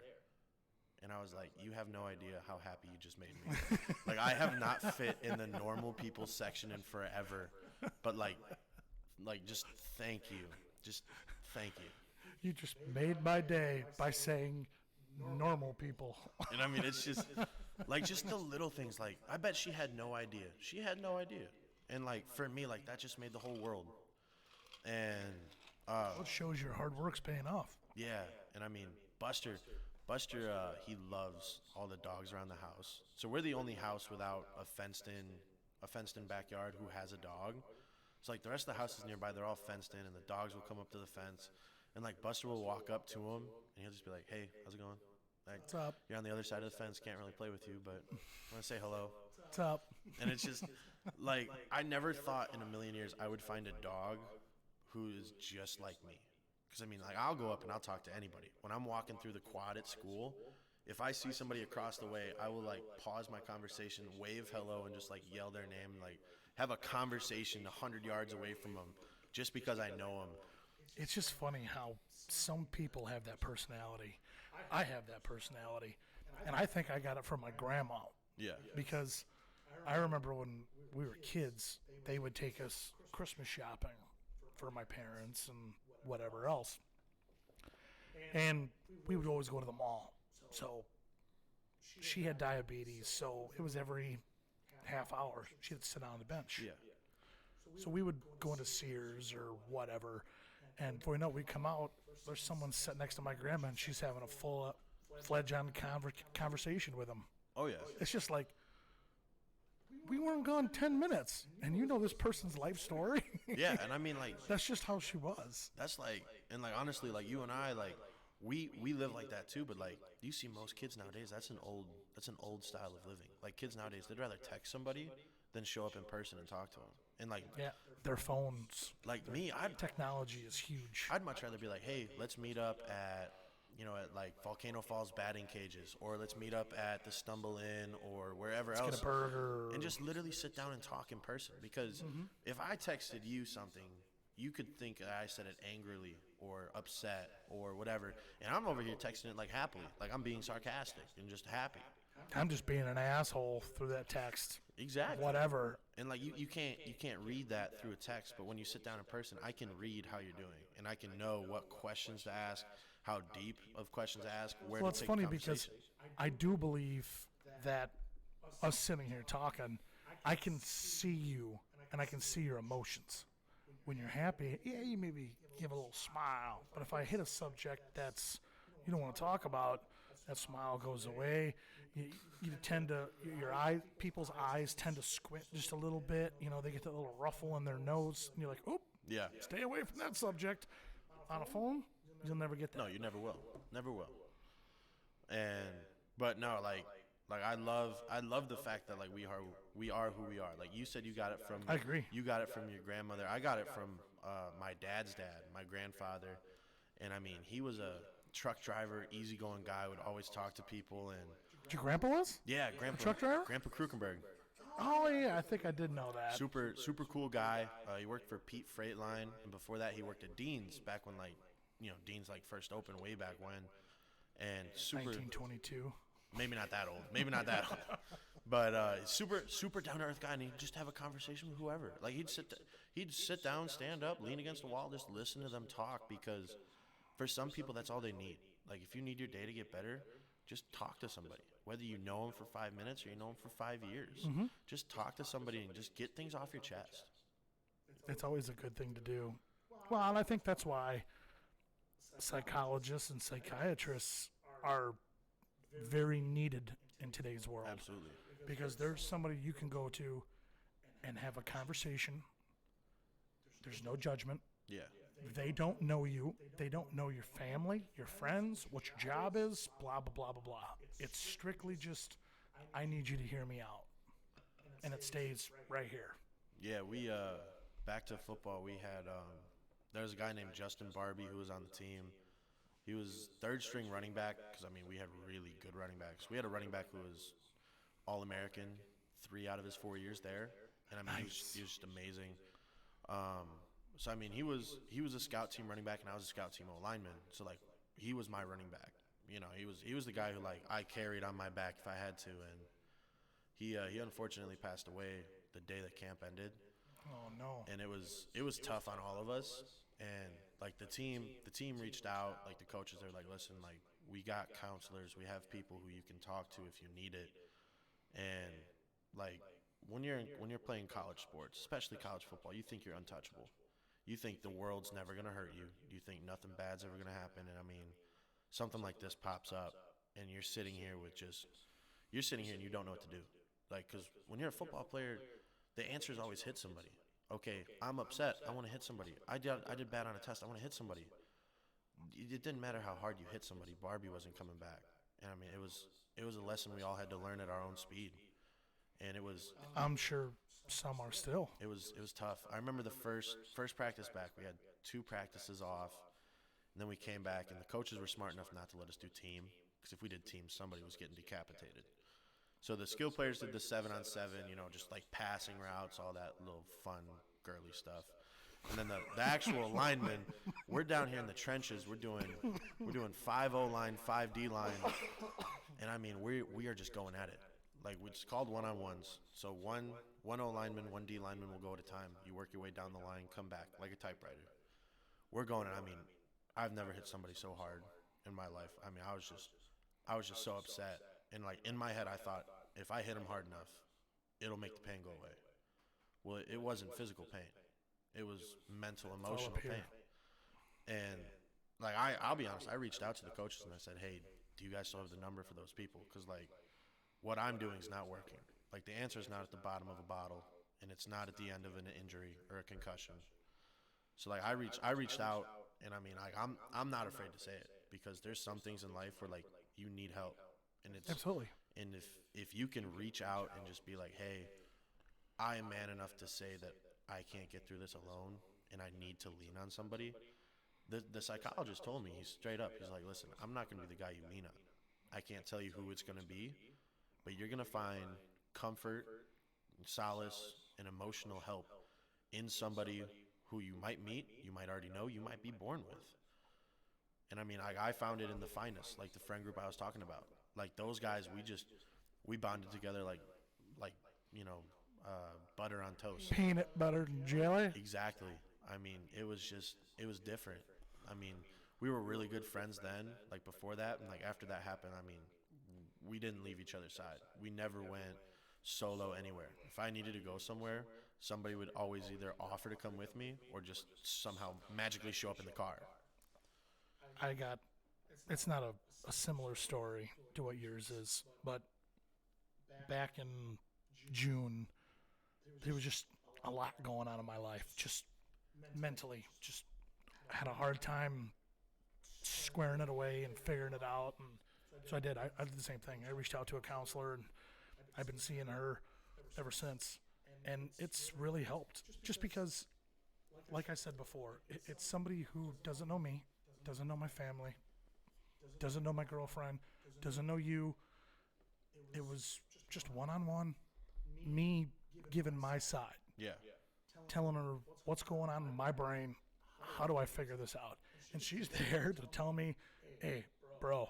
And I was like, you have no idea how happy you just made me. Like, I have not fit in the normal people section in forever. But like, just thank you. Just thank you. You just made my day by saying normal people. And I mean, it's just, like, just the little things. Like, I bet she had no idea. She had no idea. And, like, for me, like, that just made the whole world. And it shows your hard work's paying off. Yeah, and I mean, Buster, he loves all the dogs around the house. So we're the only house without a fenced-in backyard who has a dog. So like the rest of the houses nearby, they're all fenced in, and the dogs will come up to the fence, and like Buster will walk up to him, and he'll just be like, "Hey, how's it going? Like, what's up? You're on the other side of the fence, can't really play with you, but I want to say hello." What's up? And it's just like I never thought in a million years I would find a dog who is just like me. Because, I mean, like, I'll go up and I'll talk to anybody. When I'm walking through the quad at school, if I see somebody across the way, I will, like, pause my conversation, wave hello, and just, like, yell their name, and, like, have a conversation 100 yards away from them just because I know them. It's just funny how some people have that personality. I have that personality, and I think I got it from my grandma. Yeah. Because I remember when we were kids, they would take us Christmas shopping for my parents and whatever else. And we would always go to the mall. So she had diabetes, so it was every half hour she had to sit down on the bench. Yeah. So we would go into Sears or whatever, and before you know it, we'd come out, there's someone sitting next to my grandma, and she's having a full-fledged conversation with him. Oh, yeah. It's just like, we weren't gone 10 minutes, and you know this person's life story? Yeah, and I mean, like, that's just how she was. that's like, and like, honestly, like, you and I, like, we live like that too, but like, you see most kids nowadays, that's an old style of living. Like, kids nowadays, they'd rather text somebody than show up in person and talk to them. And like, Yeah, their phones. like me, Technology is huge. I'd much rather be like, hey, let's meet up at, at like Volcano Falls batting cages, or let's meet up at the Stumble Inn, or wherever else. Get a burger. And just literally sit down and talk in person. Because if I texted you something, you could think that I said it angrily or upset or whatever. And I'm over here texting it like happily, like I'm being sarcastic and just happy. I'm just being an asshole through that text. Exactly. Whatever. And like you can't read that through a text, but when you sit down in person, I can read how you're doing, and I can know what questions to ask, how deep of questions to ask, where Well, to it's take funny the because conversation. I do believe that us sitting here talking, I can see you and I can see your emotions. When you're happy, yeah, you maybe give a little smile. But if I hit a subject that's you don't want to talk about, that smile goes away. You tend to people's eyes tend to squint just a little bit. You know, they get that little ruffle in their nose, and you're like, "Oop, Yeah. stay away from that subject." On a phone, you'll never get that. No, you never will. Never will. But no, like I love the fact that like we are who we are. Like you said, you got it from. I agree. You got it from your grandmother. I got it from my dad's dad, my grandfather, and I mean he was a truck driver, easygoing guy. Would always talk to people and. Your grandpa was? Yeah, grandpa. Truck driver? Grandpa Kruckenberg. Oh yeah, I think I did know that. Super cool guy. He worked for Pete Freight Line, and before that, he worked at Dean's back when Dean's like first opened way back when, and super. 1922. Maybe not that old. Maybe not that old. But super down to earth guy, and he'd just have a conversation with whoever. Like he'd sit down, stand up, lean against the wall, just listen to them talk. Because for some people, that's all they need. Like if you need your day to get better, just talk to somebody. Whether you know them for 5 minutes or you know them for 5 years, just talk to somebody and just get things off your chest. It's always a good thing to do. Well, and I think that's why psychologists and psychiatrists are very needed in today's world. Absolutely. Because there's somebody you can go to and have a conversation. There's no judgment. Yeah. They don't know you. They don't know your family, your friends, what your job is, blah, blah, blah, blah, blah. It's strictly just, I need you to hear me out. And it stays right here. Yeah, we, back to football, we had, there was a guy named Justin Barbie who was on the team. He was third string running back because, I mean, we had really good running backs. We had a running back who was All-American 3 out of his 4 years there. And, I mean, he was just amazing. So I mean, he was a scout team running back, and I was a scout team lineman. So like, he was my running back. You know, he was the guy who like I carried on my back if I had to. And he unfortunately passed away the day that camp ended. Oh no! And it was tough on all of us. And like the team reached out. Like the coaches, they're like, listen, like we got counselors, we have people who you can talk to if you need it. And like when you're playing college sports, especially college football, you think you're untouchable. You think the world's never going to hurt you. You think nothing bad's ever going to happen. And, I mean, something like this pops up, and you're sitting here and you don't know what to do. Like, because when you're a football player, the answer is always hit somebody. Okay, I'm upset. I want to hit somebody. I did bad on a test. I want to hit somebody. It didn't matter how hard you hit somebody. Barbie wasn't coming back. And, I mean, it was a lesson we all had to learn at our own speed. And it was. I'm sure some are still. It was tough. I remember the first practice back. We had 2 practices off, and then we came back, and the coaches were smart enough not to let us do team, because if we did team, somebody was getting decapitated. So the skill players did the 7-on-7, just like passing routes, all that little fun, girly stuff. And then the actual linemen, we're down here in the trenches. We're doing 5-0 line, 5D line, and I mean we are just going at it. Like it's called one-on-ones. So one O lineman, 1D lineman will go at a time. You work your way down the line, come back like a typewriter. We're going, and I mean, I've never hit somebody so hard in my life. I mean, I was just so upset. And like in my head, I thought if I hit him hard enough, it'll make the pain go away. Well, it wasn't physical pain. It was mental, emotional pain. And like I'll be honest, I reached out to the coaches and I said, hey, do you guys still have the number for those people? Because like what I'm doing is not working. Like the answer is not at the bottom of a bottle, and it's not at the end of an injury or a concussion. So like I reached out, and I mean like I'm not afraid to say it, because there's some things in life where like you need help, and it's absolutely. And if you can reach out and just be like, hey, I am man enough to say that I can't get through this alone, and I need to lean on somebody. The psychologist told me, he's straight up, he's like, listen, I'm not going to be the guy you lean on. I can't tell you who it's going to be, but you're going to find comfort, solace, and emotional help in somebody who you might meet, you might already know, you might be born with. And I mean, I found it in the finest, like the friend group I was talking about. Like those guys, we bonded together like you know, butter on toast. Peanut butter and jelly? Exactly. I mean, it was different. I mean, we were really good friends then, like before that, and like after that happened, I mean, we didn't leave each other's side. We never went solo anywhere. If I needed to go somewhere, somebody would always either offer to come with me or just somehow magically show up in the car. It's not a similar story to what yours is, but back in June, there was just a lot going on in my life, just mentally, just had a hard time squaring it away and figuring it out. And so I did the same thing. I reached out to a counselor, and I've been seeing her ever since, and it's really helped, just because, like I said before, it's somebody who doesn't know me, doesn't know my family, doesn't know my girlfriend, doesn't know you. It was just one-on-one, me giving my side. Yeah. Telling her what's going on in my brain, how do I figure this out? And she's there to tell me, hey, bro,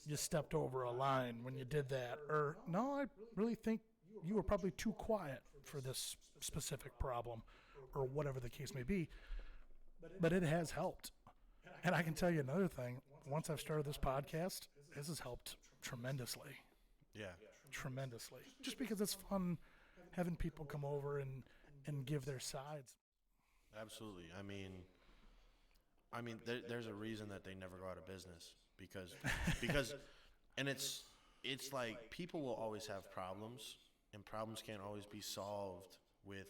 you stepped over a line when you did that. Or, no, I really think you were probably too quiet for this specific problem, or whatever the case may be. But it has helped. And I can tell you another thing. Once I've started this podcast, this has helped tremendously. Yeah. Tremendously. Just because it's fun having people come over and give their sides. Absolutely. I mean, there's a reason that they never go out of business, because, and it's like people will always have problems, and problems can't always be solved with,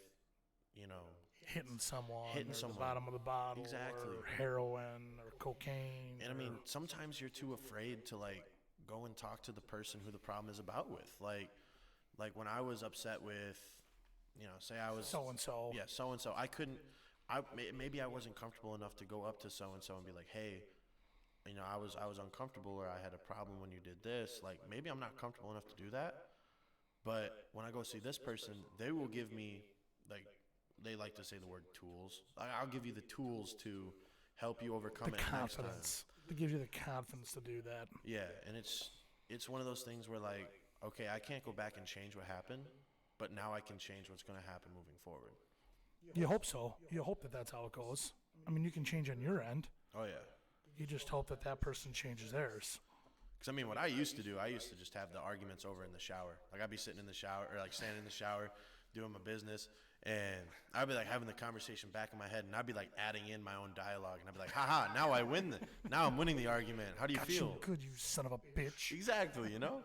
you know, hitting someone, the bottom of the bottle, exactly, or heroin or cocaine. And I mean, sometimes you're too afraid to like go and talk to the person who the problem is about with. Like when I was upset with, you know, say I was so-and-so. Yeah, so-and-so. Maybe I wasn't comfortable enough to go up to so-and-so and be like, hey, you know, I was uncomfortable, or I had a problem when you did this. Like, maybe I'm not comfortable enough to do that. But when I go see this person, they will give me, like, they like to say the word tools. I'll give you the tools to help you overcome it next time. It gives you the confidence to do that. Yeah, and it's one of those things where, like, okay, I can't go back and change what happened, but now I can change what's going to happen moving forward. You hope so. You hope that that's how it goes. I mean, you can change on your end. Oh, yeah. You just hope that that person changes theirs. Because, I mean, what I used to do, I used to just have the arguments over in the shower. Like, I'd be sitting in the shower, or, like, standing in the shower, doing my business, and I'd be, like, having the conversation back in my head, and I'd be, like, adding in my own dialogue, and I'd be like, haha, now I win. Now I'm winning the argument. How do you feel? You good, you son of a bitch. Exactly, you know?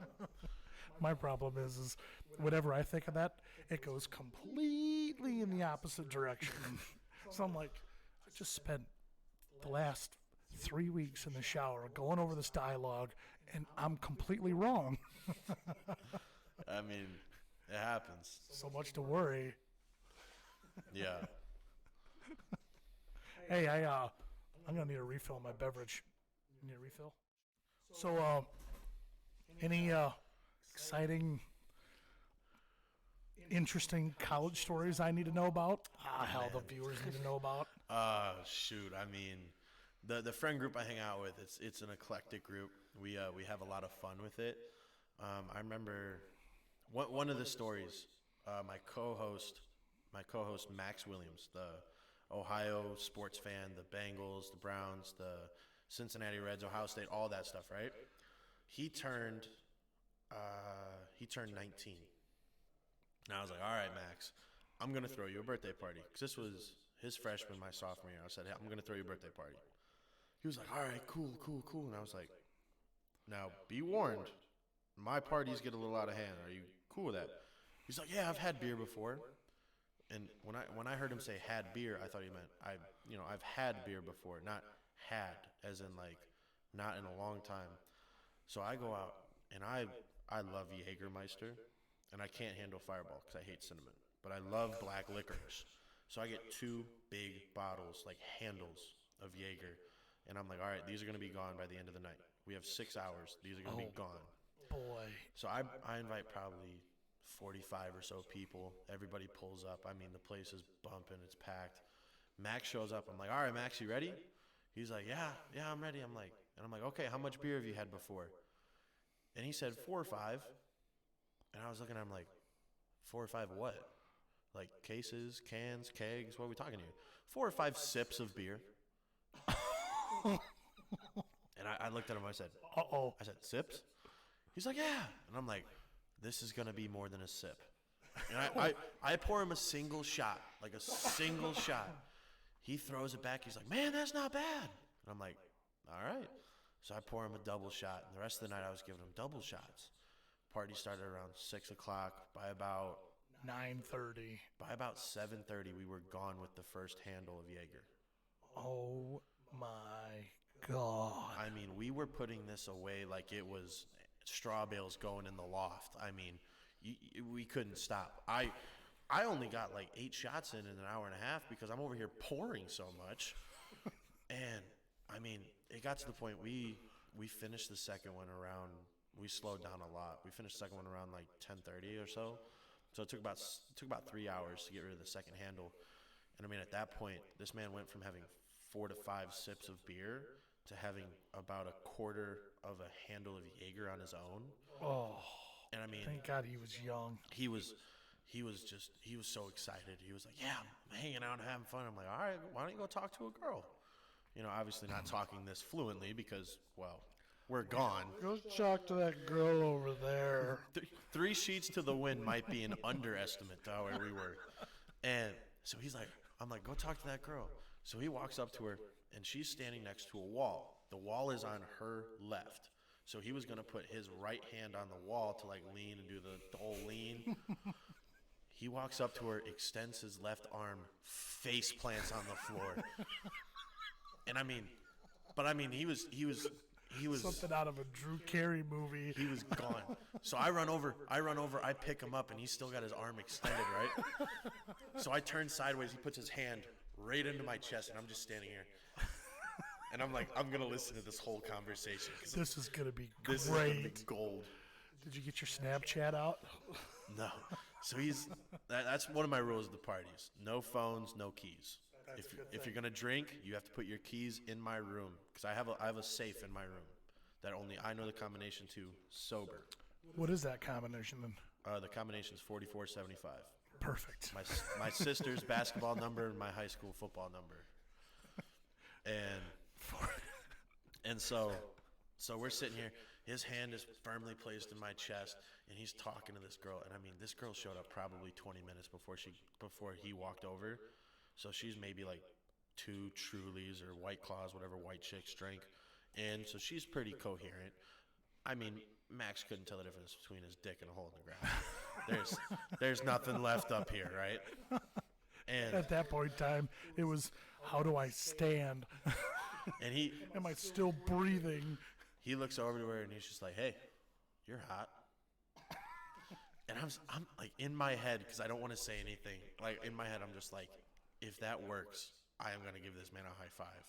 My problem is whatever I think of that, it goes completely in the opposite direction. So I'm like, I just spent the last 3 weeks in the shower going over this dialogue, and I'm completely wrong. I mean, it happens. So much to worry. Yeah. Hey, I'm gonna need a refill on my beverage. You need a refill? So, any exciting, interesting college stories I need to know about? Hell, the viewers need to know about. Shoot. I mean, the friend group I hang out with, it's an eclectic group. We have a lot of fun with it. I remember one of the stories. My co-host Max Williams, the Ohio sports fan, the Bengals, the Browns, the Cincinnati Reds, Ohio State, all that stuff, right? He turned 19. And I was like, all right, Max, I'm going to throw you a birthday party. Because this was his freshman, my sophomore year. I said, hey, I'm going to throw you a birthday party. He was like, all right, cool. And I was like, now be warned, my parties get a little out of hand. Are you cool with that? He's like, yeah, I've had beer before. And when I heard him say had beer, I thought he meant I've had beer before, not had, as in like not in a long time. So I go out and I love Jägermeister, and I can't handle Fireball because I hate cinnamon, but I love black licorice. So I get 2 big bottles, like handles of Jaeger, and I'm like, all right, these are gonna be gone by the end of the night. We have 6 hours. These are gonna be gone. Boy. So I invite probably 45 or so people. Everybody pulls up. I mean, the place is bumping. It's packed. Max shows up. I'm like, all right, Max, you ready? He's like, yeah, I'm ready. I'm like, okay, how much beer have you had before? And he said 4 or 5. And I was looking at him like, 4 or 5 what? Like cases, cans, kegs? What are we talking here? 4 or 5 sips of beer. And I looked at him. I said, uh-oh. I said, sips? He's like, yeah. And I'm like, this is going to be more than a sip. And I pour him a single shot, like a single shot. He throws it back. He's like, man, that's not bad. And I'm like, all right. So I pour him a double shot. And the rest of the night I was giving him double shots. Party started around 6 o'clock. By about 9:30. By about 7:30, we were gone with the first handle of Jaeger. Oh, my God. I mean, we were putting this away like it was straw bales going in the loft. I mean, we couldn't stop. I only got like 8 shots in an hour and a half because I'm over here pouring so much. And, I mean, it got to the point we finished the second one around, we slowed down a lot. We finished the second one around like 10:30 or so. So it took about 3 hours to get rid of the second handle. And, I mean, at that point, this man went from having 4 to 5 sips of beer to having about a quarter of a handle of Jaeger on his own. Oh, and I mean, thank God he was young. He was so excited. He was like, yeah, I'm hanging out and having fun. I'm like, all right, why don't you go talk to a girl? You know, obviously not talking this fluently because, well, we're gone. Go talk to that girl over there. 3 sheets to the wind might be an underestimate to how we were. And so he's like, I'm like, go talk to that girl. So he walks up to her, and she's standing next to a wall. The wall is on her left. So he was going to put his right hand on the wall to, like, lean and do the whole lean. He walks up to her, extends his left arm, face plants on the floor. And, I mean, he was something out of a Drew Carey movie. He was gone. So I run over, I pick him up, and he's still got his arm extended, right? So I turn sideways. He puts his hand right into my chest, and I'm just standing here. And I'm like, I'm going to listen to this whole conversation. This is going to be great. This is going to be gold. Did you get your Snapchat out? No. So that's one of my rules of the parties. No phones, no keys. If you're going to drink, you have to put your keys in my room. Because I have a safe in my room that only I know the combination to sober. What is that combination then? The combination is 4475. Perfect. My sister's basketball number and my high school football number. And so we're sitting here. His hand is firmly placed in my chest, and he's talking to this girl. And I mean, this girl showed up probably 20 minutes before he walked over. So she's maybe like 2 Trulies or White Claws, whatever white chicks drink. And so she's pretty coherent. I mean, Max couldn't tell the difference between his dick and a hole in the ground. There's nothing left up here, right? And at that point in time, it was, how do I stand? And am I still breathing? He looks over to her and he's just like, hey, you're hot. And I'm like in my head, because I don't want to say anything. Like in my head, I'm just like, if that works, I am going to give this man a high five.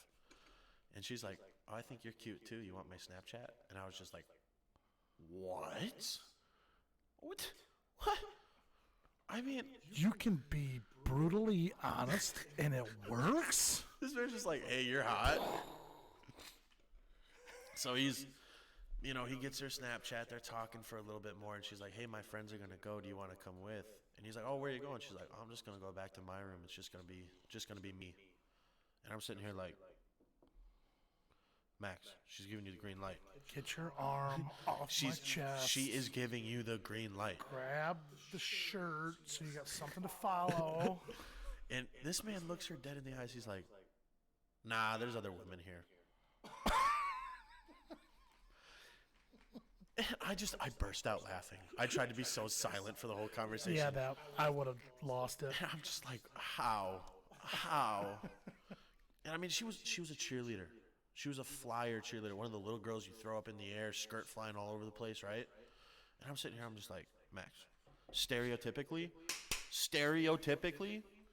And she's like, oh, I think you're cute too. You want my Snapchat? And I was just like, what? What? I mean, you can be brutally honest and it works? This man's just like, hey, you're hot. So he's, he gets her Snapchat. They're talking for a little bit more. And she's like, hey, my friends are going to go. Do you want to come with? And he's like, oh, where are you going? She's like, oh, I'm just going to go back to my room. It's just going to be me. And I'm sitting here like, Max, she's giving you the green light. Get your arm off my chest. She is giving you the green light. Grab the shirt so you got something to follow. And this man looks her dead in the eyes. He's like, nah, there's other women here. And I burst out laughing. I tried to be so silent for the whole conversation. Yeah, I would have lost it. And I'm just like, how? And I mean, she was a cheerleader. She was a flyer cheerleader, one of the little girls you throw up in the air, skirt flying all over the place, right? And I'm sitting here, I'm just like, Max, stereotypically,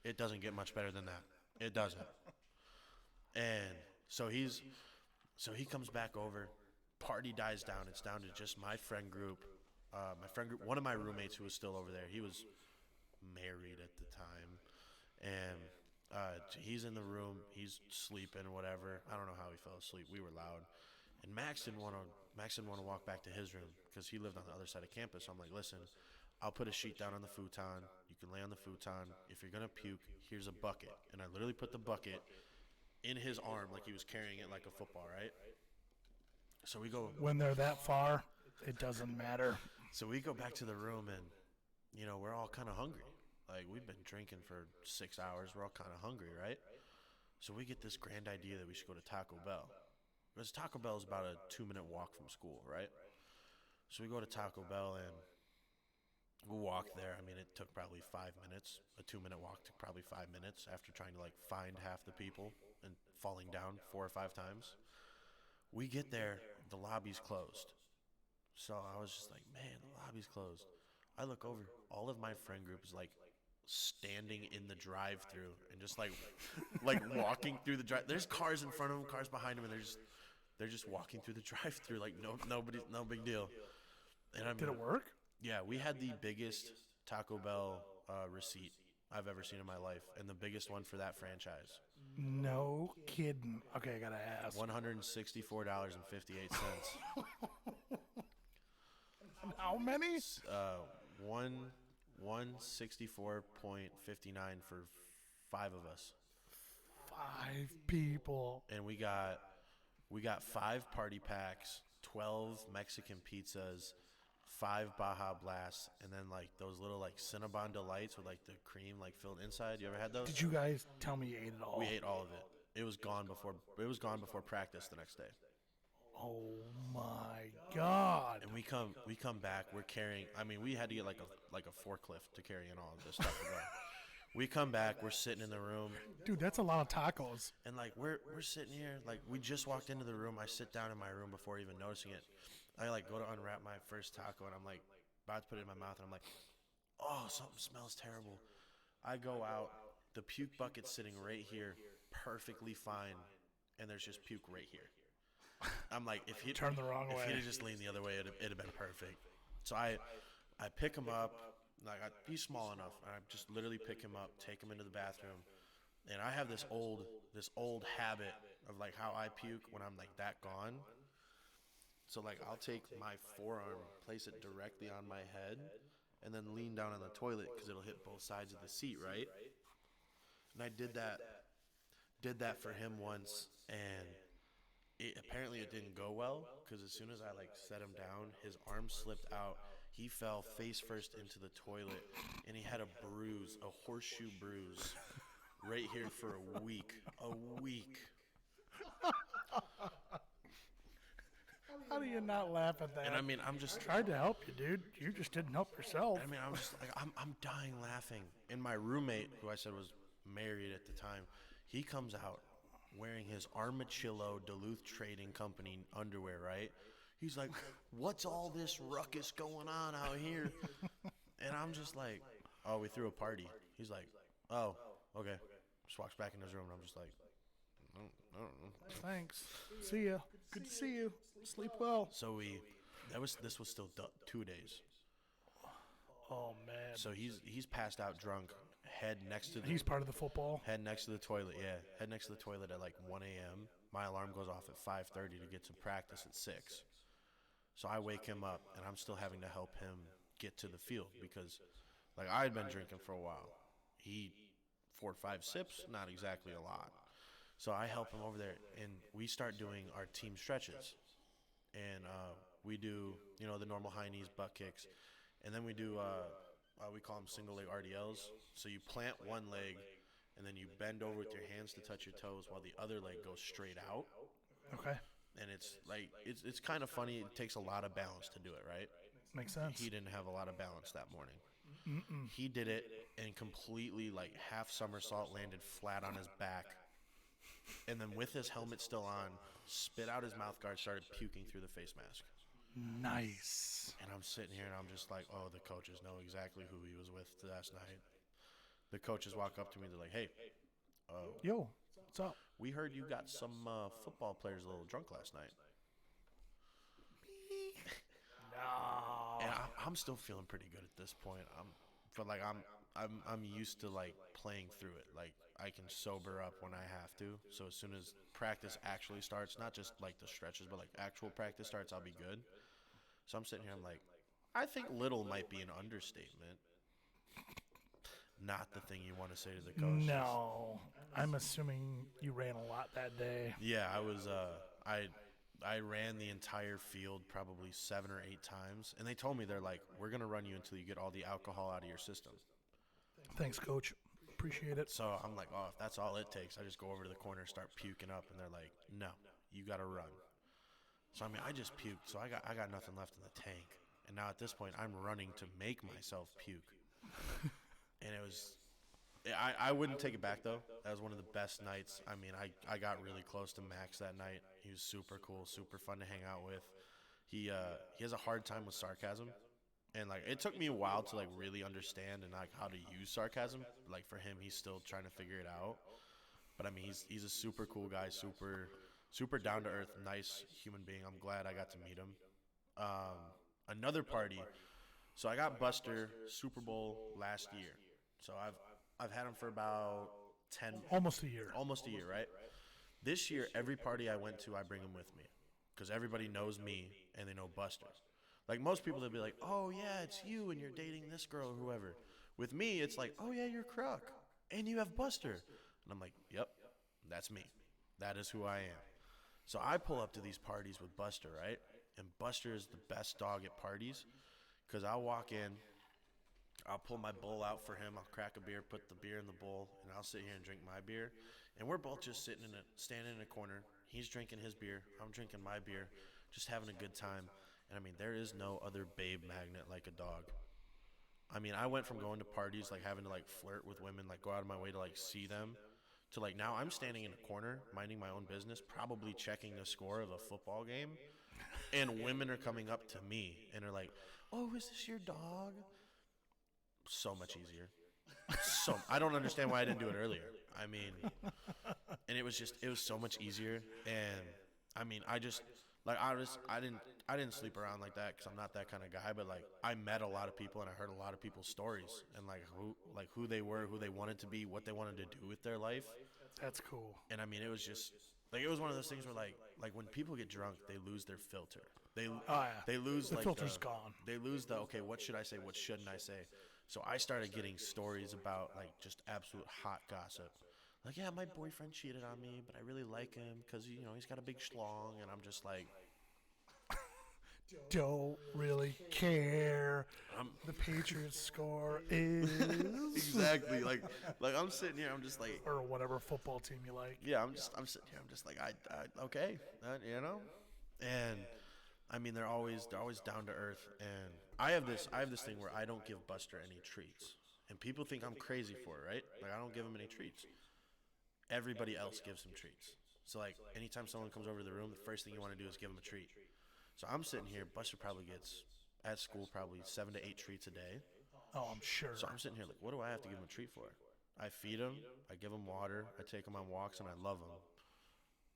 it doesn't get much better than that. It doesn't. And so he comes back over. Party dies down. It's down to just my friend group. One of my roommates who was still over there, he was married at the time. And he's in the room. He's sleeping or whatever. I don't know how he fell asleep. We were loud. And Max didn't want to walk back to his room because he lived on the other side of campus. So I'm like, listen, I'll put a sheet down on the futon. You can lay on the futon. If you're going to puke, here's a bucket. And I literally put the bucket in his arm like he was carrying it like a football, right? So we go. When they're that far, it doesn't matter. So we go back to the room and, we're all kind of hungry. Like, we've been drinking for 6 hours. We're all kind of hungry, right? So we get this grand idea that we should go to Taco Bell. Because Taco Bell is about a 2-minute walk from school, right? So we go to Taco Bell and we'll walk there. I mean, it took probably 5 minutes. A 2-minute walk took probably 5 minutes after trying to, find half the people and falling down 4 or 5 times. We get there, the lobby's closed. So I was just like, man, the lobby's closed. I look over, all of my friend group is standing in the drive-thru and just walking through the drive. There's cars in front of them, cars behind them, and they're just walking through the drive-thru no big deal. And Did it work? Yeah, we had the biggest Taco Bell receipt I've ever seen in my life, and the biggest one for that franchise. No kidding. Okay, I gotta ask. $164.58. How many? 164.59 for 5 of us. 5 people. And we got 5 party packs, 12 Mexican pizzas, 5 Baja Blasts, and then those little Cinnabon Delights with the cream filled inside. You ever had those? Did you guys tell me you ate it all? We ate all of it. It was gone before practice the next day. Oh my God! And we come back. We're carrying. I mean, we had to get a forklift to carry in all of this stuff. We come back. We're sitting in the room. Dude, that's a lot of tacos. And we're sitting here. We just walked into the room. I sit down in my room before even noticing it. I go to unwrap my first taco, and I'm about to put it in my mouth, and I'm like, oh, something smells terrible. I go out. The puke bucket's sitting right here, perfectly fine, and there's just puke right here. I'm like, if he'd turned the wrong way, if he'd have just leaned the other way, it'd have been perfect. So I pick him up, he's small enough, and I just literally pick him up, take him into the bathroom, and I have this old habit of how I puke when I'm that gone. So I'll take my forearm, place it directly on my head, and then lean down on the toilet because it'll hit both sides of the seat, right? And I did that for him once, and apparently it didn't go well because as soon as I set him down, his arm slipped out. He fell face first into the toilet, and he had a horseshoe bruise, right here for a week. How do you not laugh at that? And I mean, I'm just tried to help you, dude. You just didn't help yourself. I mean, I'm just I'm dying laughing. And my roommate, who I said was married at the time, he comes out wearing his Armachillo Duluth Trading Company underwear, right? He's like, what's all this ruckus going on out here? And I'm just like, oh, we threw a party. He's like, oh, okay. Just walks back in his room, and I'm just like, I don't know. Thanks. See ya. Good to see you. Sleep well. So this was still 2 days. Oh man. So he's passed out drunk. He's part of the football. Head next to the toilet, yeah. Head next to the toilet at 1 a.m. My alarm goes off at 5:30 to get to practice at 6. So I wake him up, and I'm still having to help him get to the field because, I had been drinking for a while. 4 or 5 sips, not exactly a lot. So I help him over there, and we start doing our team stretches. And we do, the normal high knees, butt kicks. And then we do, we call them single leg RDLs. So you plant one leg, and then you bend over with your hands to touch your toes while the other leg goes straight out. Okay. And it's like, it's kind of funny. It takes a lot of balance to do it, right? Makes sense. He didn't have a lot of balance that morning. He did it and completely, like, half somersault landed flat on his back. And then with his helmet still on, spit out his mouth guard, started puking through the face mask. Nice. And I'm sitting here and I'm just like, oh, the coaches know exactly who he was with last night. The coaches walk up to me, they're like, hey, yo, what's up? we heard you got some football players a little drunk last night. No. And I'm still feeling pretty good at this point. I'm used to, like, playing through it. Like, I can sober up when I have to. So as soon as practice actually starts, not just like the stretches, but like actual practice starts, I'll be good. So I'm sitting here, I'm like, I think little might be an understatement. Not the thing you want to say to the coach. No. I'm assuming you ran a lot that day. Yeah, I was. I ran the entire field probably 7 or 8 times, and they told me, they're like, we're gonna run you until you get all the alcohol out of your system. Thanks, Coach. Appreciate it. So I'm like, oh, if that's all it takes, I just go over to the corner, start puking up, and they're like, no, you got to run. So I mean, I just puked, so I got nothing left in the tank, and now at this point, I'm running to make myself puke, and it was. I wouldn't take it back, though. That was one of the best nights. I mean, I got really close to Max that night. He was super cool, super fun to hang out with. He has a hard time with sarcasm. And, like, it took me a while to, like, really understand and, like, how to use sarcasm. Like, for him, he's still trying to figure it out. But, I mean, he's a super cool guy, super down-to-earth, nice human being. I'm glad I got to meet him. Another party. So I got Buster Super Bowl last year. So I've had him for about 10. Almost a year. Almost a year, right? This year, every party I went to, I bring him with me. Because everybody knows me, and they know Buster. Like, most people, they'll be like, oh, yeah, it's you, and you're dating this girl or whoever. With me, it's like, oh, yeah, you're Kruck, and you have Buster. And I'm like, yep, that's me. That is who I am. So I pull up to these parties with Buster, right? And Buster is the best dog at parties. Because I'll walk in, I'll pull my bowl out for him, I'll crack a beer, put the beer in the bowl, and I'll sit here and drink my beer. And we're both just standing in a corner. He's drinking his beer, I'm drinking my beer, just having a good time. And I mean, there is no other babe magnet like a dog. I mean, I went from going to parties, like having to like flirt with women, like go out of my way to like see them, to like now I'm standing in a corner, minding my own business, probably checking the score of a football game. And women are coming up to me and are like, oh, is this your dog? So much easier. So I don't understand why I didn't do it earlier. I mean, and it was so much easier. And I mean, I didn't sleep around like that because I'm not that kind of guy. But like, I met a lot of people and I heard a lot of people's stories and who they were, who they wanted to be, what they wanted to do with their life. That's cool. And I mean, it was just like, it was one of those things where like when people get drunk, they lose their filter. They lose the like filter's gone. They lose the, okay, what should I say? What shouldn't I say? So I started getting stories about like just absolute hot gossip. Like, yeah, my boyfriend cheated on me, but I really like him because, he's got a big schlong. And I'm just like, don't really care. The Patriots score is exactly like I'm sitting here. I'm just like, or whatever football team you like. Yeah, I'm sitting here. I'm just like, okay, And I mean, they're always down to earth. And I have this thing where I don't give Buster any treats, and people think I'm crazy for it, right? Like, I don't give him any treats. Everybody else gives him treats. So like, anytime someone comes over to the room, the first thing you want to do is give him a treat. So I'm sitting here. Buster probably gets at school probably 7 to 8 treats a day. Oh, I'm sure. So I'm sitting here like, what do I have to give him a treat for? I feed him, I give him water, I take him on walks, and I love him.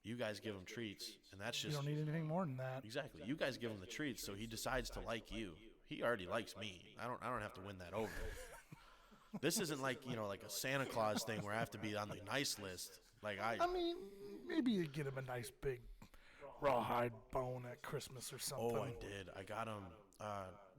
You guys give him treats, and that's just... You don't need anything more than that. Exactly. You guys give him the treats, so he decides to like you. He already likes me. I don't have to win that over. This isn't like, like a Santa Claus thing where I have to be on the nice list. Like I mean, maybe you get him a nice big rawhide bone at Christmas or something. Oh, I did. I got him,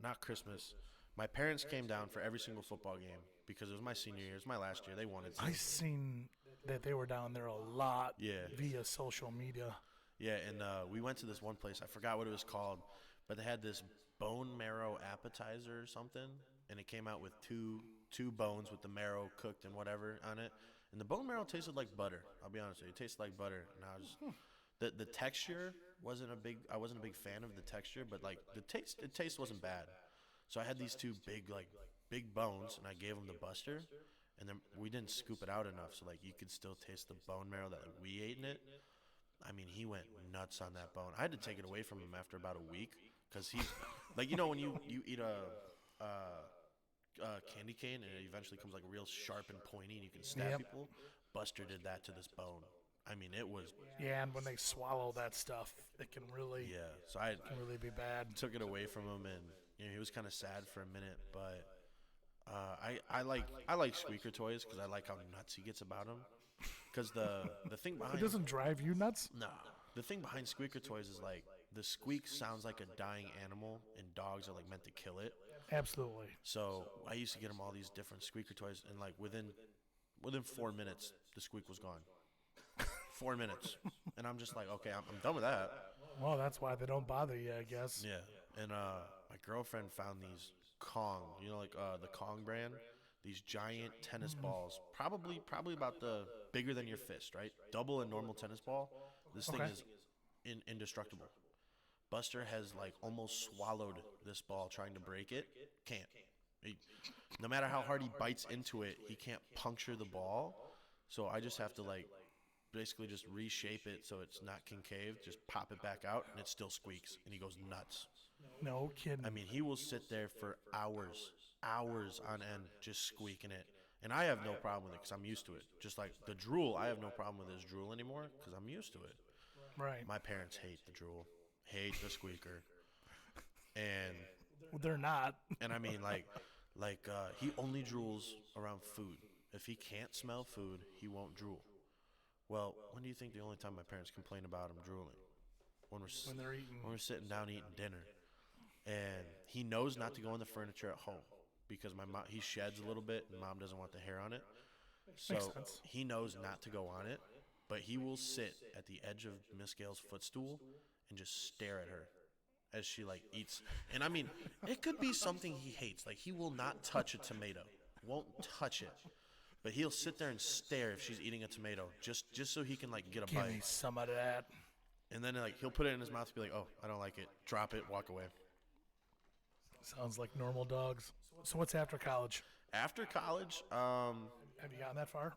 not Christmas. My parents came down for every single football game, because it was my senior year. It was my last year. They wanted to. I seen that they were down there a lot via social media. Yeah, and we went to this one place. I forgot what it was called, but they had this bone marrow appetizer or something, and it came out with two bones with the marrow cooked and whatever on it. And the bone marrow tasted like butter. I'll be honest with you, it tasted like butter. And I was the texture wasn't a big. I wasn't a big fan of the texture, but like the taste wasn't bad. So I had these two big bones, and I gave them the Buster, and then we didn't scoop it out enough, so like you could still taste the bone marrow that we ate in it. I mean, he went nuts on that bone. I had to take it away from him after about a week because he, like, you know, when you eat a candy cane and it eventually comes like real sharp and pointy and you can stab people. Buster did that to this bone. I mean, it was. Yeah, and when they swallow that stuff, it can really. Yeah, so I can really be bad. Took it away from him, and he was kind of sad for a minute, but I like squeaker toys because I like how nuts he gets about them. Because the thing behind it doesn't drive you nuts. Nah, the thing behind squeaker toys is like the squeak sounds like a dying animal, and dogs are like meant to kill it. Absolutely. So I used to get him all these different squeaker toys, and like within 4 minutes, the squeak was gone. 4 minutes, and I'm just like, okay, I'm done with that. Well, that's why they don't bother you, I guess. Yeah, and my girlfriend found these Kong, like the Kong brand, these giant tennis balls, probably about the bigger than your fist, right? Double a normal tennis ball. This thing is indestructible. Buster has like almost swallowed this ball trying to break it. Can't. No matter how hard he bites into it, he can't puncture the ball. So I just have to like basically just reshape it so it's not concave, just pop it back out, and it still squeaks, and he goes nuts. No kidding. I mean, he will sit there for hours on end just squeaking it. And I have no problem with it because I'm used to it. Just like the drool, I have no problem with his drool anymore because I'm used to it. Right. My parents hate the drool, hate the squeaker. And well, they're not. And I mean, like he only drools around food. If he can't smell food, he won't drool. Well, when do you think the only time my parents complain about him drooling? When they're eating. When we're sitting down eating dinner. And he knows not to go on the furniture at home because my mom, he sheds a little bit and mom doesn't want the hair on it. So he knows not to go on it, but he will sit at the edge of Miss Gale's footstool and just stare at her as she like eats. And I mean, it could be something he hates. Like he will not touch a tomato, won't touch it. But he'll sit there and stare if she's eating a tomato just so he can like get a bite. Give me some of that. And then like he'll put it in his mouth and be like, "Oh, I don't like it." Drop it, walk away. Sounds like normal dogs. So what's after college? After college, have you gotten that far?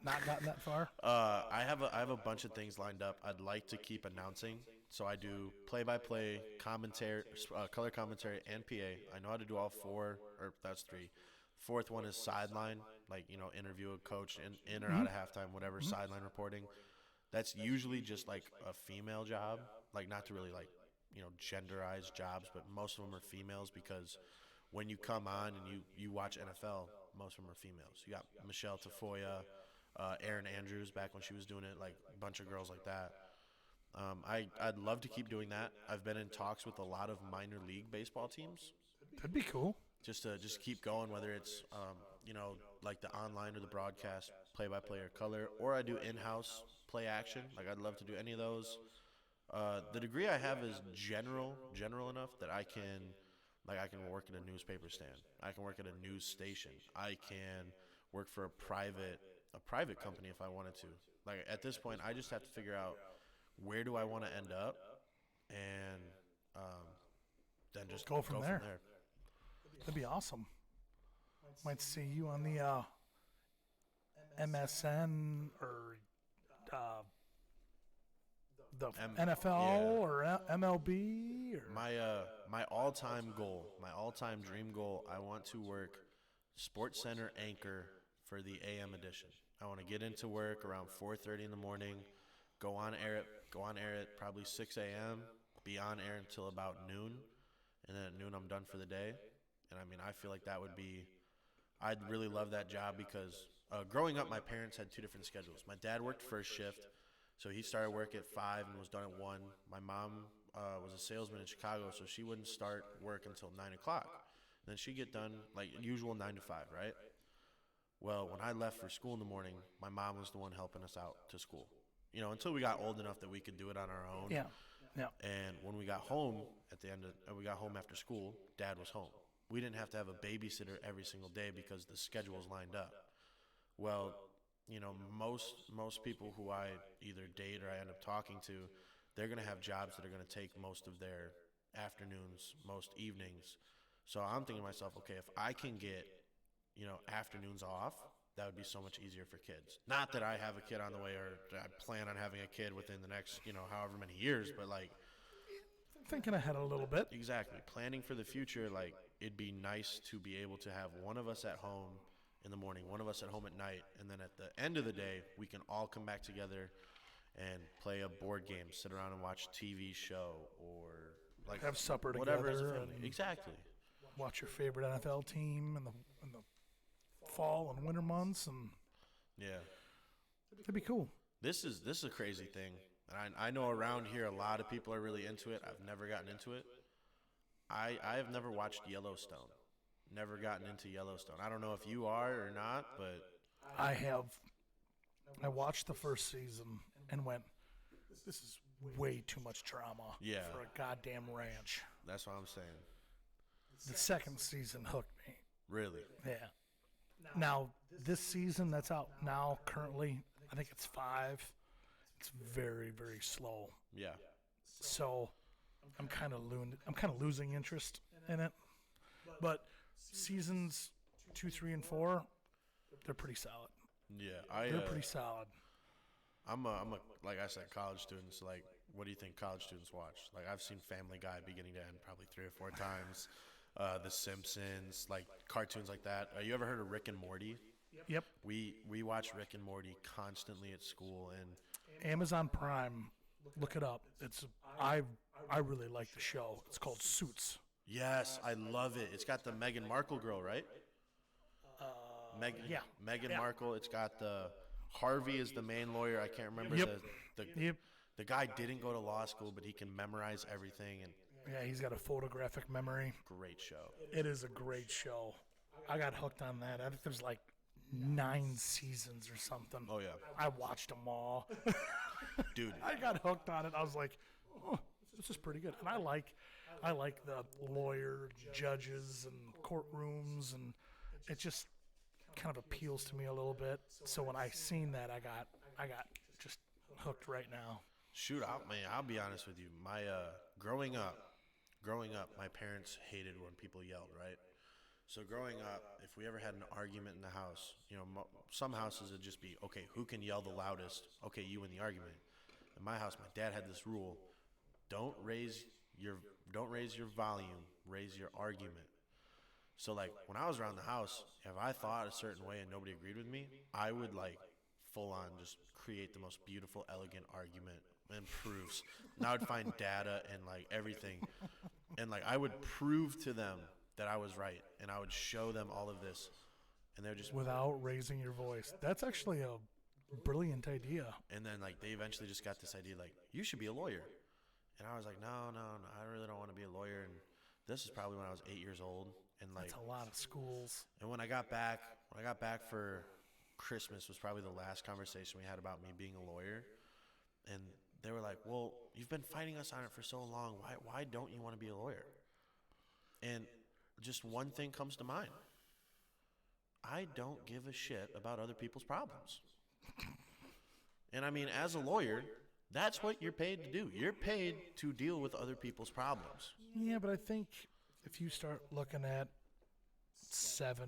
Not gotten that far? I have a bunch of things lined up. I'd like to keep announcing. So I do play-by-play, commentary, color commentary, and PA. I know how to do all four, or that's three. Fourth one is sideline, like, interview a coach in or out of halftime, whatever, sideline reporting. That's usually just like a female job, like not to really like, genderize jobs, but most of them are females because when you come on and you watch NFL, most of them are females. You got Michelle Tafoya, Erin Andrews back when she was doing it, like a bunch of girls like that. I'd love to keep doing that. I've been in talks with a lot of minor league baseball teams. That'd be cool. Just to keep going, whether it's like the online or the broadcast, play-by-play or color, or I do in-house play action. Like I'd love to do any of those. The degree I have is general enough that I can work at a newspaper stand. I can work at a news station. I can work for a private company if I wanted to. Like at this point, I just have to figure out where do I want to end up, and then just go from there. That'd be awesome. Might see you on the MSN or the NFL or MLB. Or my all-time goal, my all-time dream goal, I want to work Sports Center anchor for the AM edition. I want to get into work around 4:30 in the morning, go on air at probably 6 a.m., be on air until about noon, and then at noon I'm done for the day. And I mean, I feel like that would be, I'd really love that job because growing up, my parents had two different schedules. My dad worked first shift, so he started work at 5 and was done at 1. My mom was a salesman in Chicago, so she wouldn't start work until 9 o'clock. Then she'd get done like usual 9 to 5, right? Well, when I left for school in the morning, my mom was the one helping us out to school. Until we got old enough that we could do it on our own. Yeah. And when we got home we got home after school, Dad was home. We didn't have to have a babysitter every single day because the schedules lined up. Well, most people who I either date or I end up talking to, they're going to have jobs that are going to take most of their afternoons, most evenings. So I'm thinking to myself, okay, if I can get, afternoons off, that would be so much easier for kids. Not that I have a kid on the way or I plan on having a kid within the next, however many years, but like thinking ahead a little bit. Exactly. Planning for the future, like it'd be nice to be able to have one of us at home in the morning, one of us at home at night, and then at the end of the day, we can all come back together and play a board game, sit around and watch a TV show, or like have supper whatever together. Exactly. Watch your favorite NFL team in the fall and winter months, and yeah, it'd be cool. This is a crazy thing. I know around here a lot of people are really into it. I've never gotten into it. I have never watched Yellowstone. Never gotten into Yellowstone. I don't know if you are or not, but I have. I watched the first season and went, this is way too much drama for a goddamn ranch. That's what I'm saying. The second season hooked me. Really? Yeah. Now, this season that's out now currently, I think it's 5. It's very, very slow. Yeah. So I'm kind of losing interest in it. But seasons 2, 3, and 4, they're pretty solid. Yeah, they're pretty solid. I'm a like I said, college students. Like, what do you think college students watch? Like, I've seen Family Guy beginning to end probably 3 or 4 times. The Simpsons, like cartoons like that. You ever heard of Rick and Morty? Yep. We watch Rick and Morty constantly at school, and Amazon Prime. Look it up. I really like the show. It's called Suits. Yes, I love it. It's got the Meghan Markle girl, right? Meghan Markle. It's got the Harvey is the main lawyer. I can't remember the guy didn't go to law school, but he can memorize everything, and yeah, he's got a photographic memory. Great show. It is a great show. I got hooked on that. I think there's like 9 seasons or something. Oh yeah. I watched them all. Dude, I got hooked on it. I was like, oh, this is pretty good. And I like the lawyer, judges, and courtrooms, and it just kind of appeals to me a little bit. So when I seen that, I got just hooked right now. Shoot, I'll be honest with you. My growing up, my parents hated when people yelled, right? So growing up, if we ever had an argument in the house, some houses would just be, okay, who can yell the loudest? Okay, you win the argument. In my house, my dad had this rule: don't raise your volume, raise your argument. So like when I was around the house, if I thought a certain way and nobody agreed with me, I would like full on just create the most beautiful, elegant argument and proofs. And I would find data and like everything, and like I would prove to them that I was right, and I would show them all of this, and they're just without raising your voice. That's actually a brilliant idea. And then like they eventually just got this idea like, you should be a lawyer. And I was like, no, I really don't want to be a lawyer. And this is probably when I was 8 years old. And like, that's a lot of schools. And when I got back for Christmas was probably the last conversation we had about me being a lawyer. And they were like, well, you've been fighting us on it for so long. Why don't you want to be a lawyer? And just one thing comes to mind. I don't give a shit about other people's problems. And I mean, as a lawyer, that's what you're paid to do. You're paid to deal with other people's problems. Yeah, but I think if you start looking at 7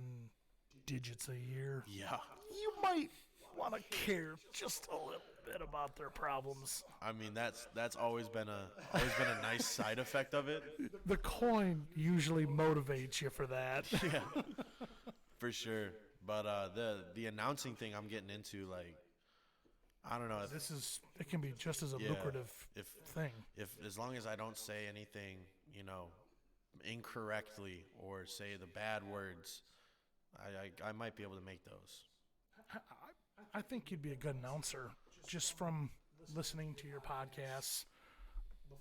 digits a year, yeah, you might want to care just a little bit about their problems. I mean, that's always been a nice side effect of it. The coin usually motivates you for that. Yeah, for sure. But the announcing thing I'm getting into, like, I don't know. It can be just as a lucrative thing. If as long as I don't say anything, incorrectly or say the bad words, I might be able to make those. I think you'd be a good announcer just from listening to your podcasts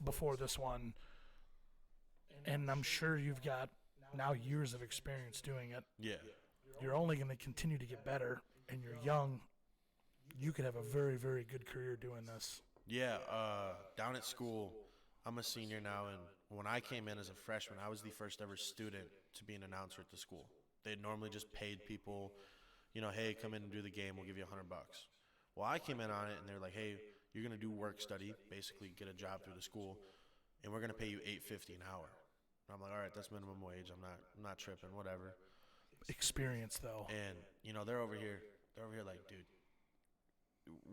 before this one. And I'm sure you've got now years of experience doing it. Yeah. you're only going to continue to get better, and you're young. You could have a very, very good career doing this. Yeah, down at school, I'm a senior now, and when I came in as a freshman, I was the first ever student to be an announcer at the school. They had normally just paid people, hey, come in and do the game, we'll give you $100. Well, I came in on it, and they're like, hey, you're going to do work study, basically get a job through the school, and we're going to pay you $8.50 an hour. And I'm like, all right, that's minimum wage. I'm not tripping, whatever. Experience, though. And, they're over here like, dude,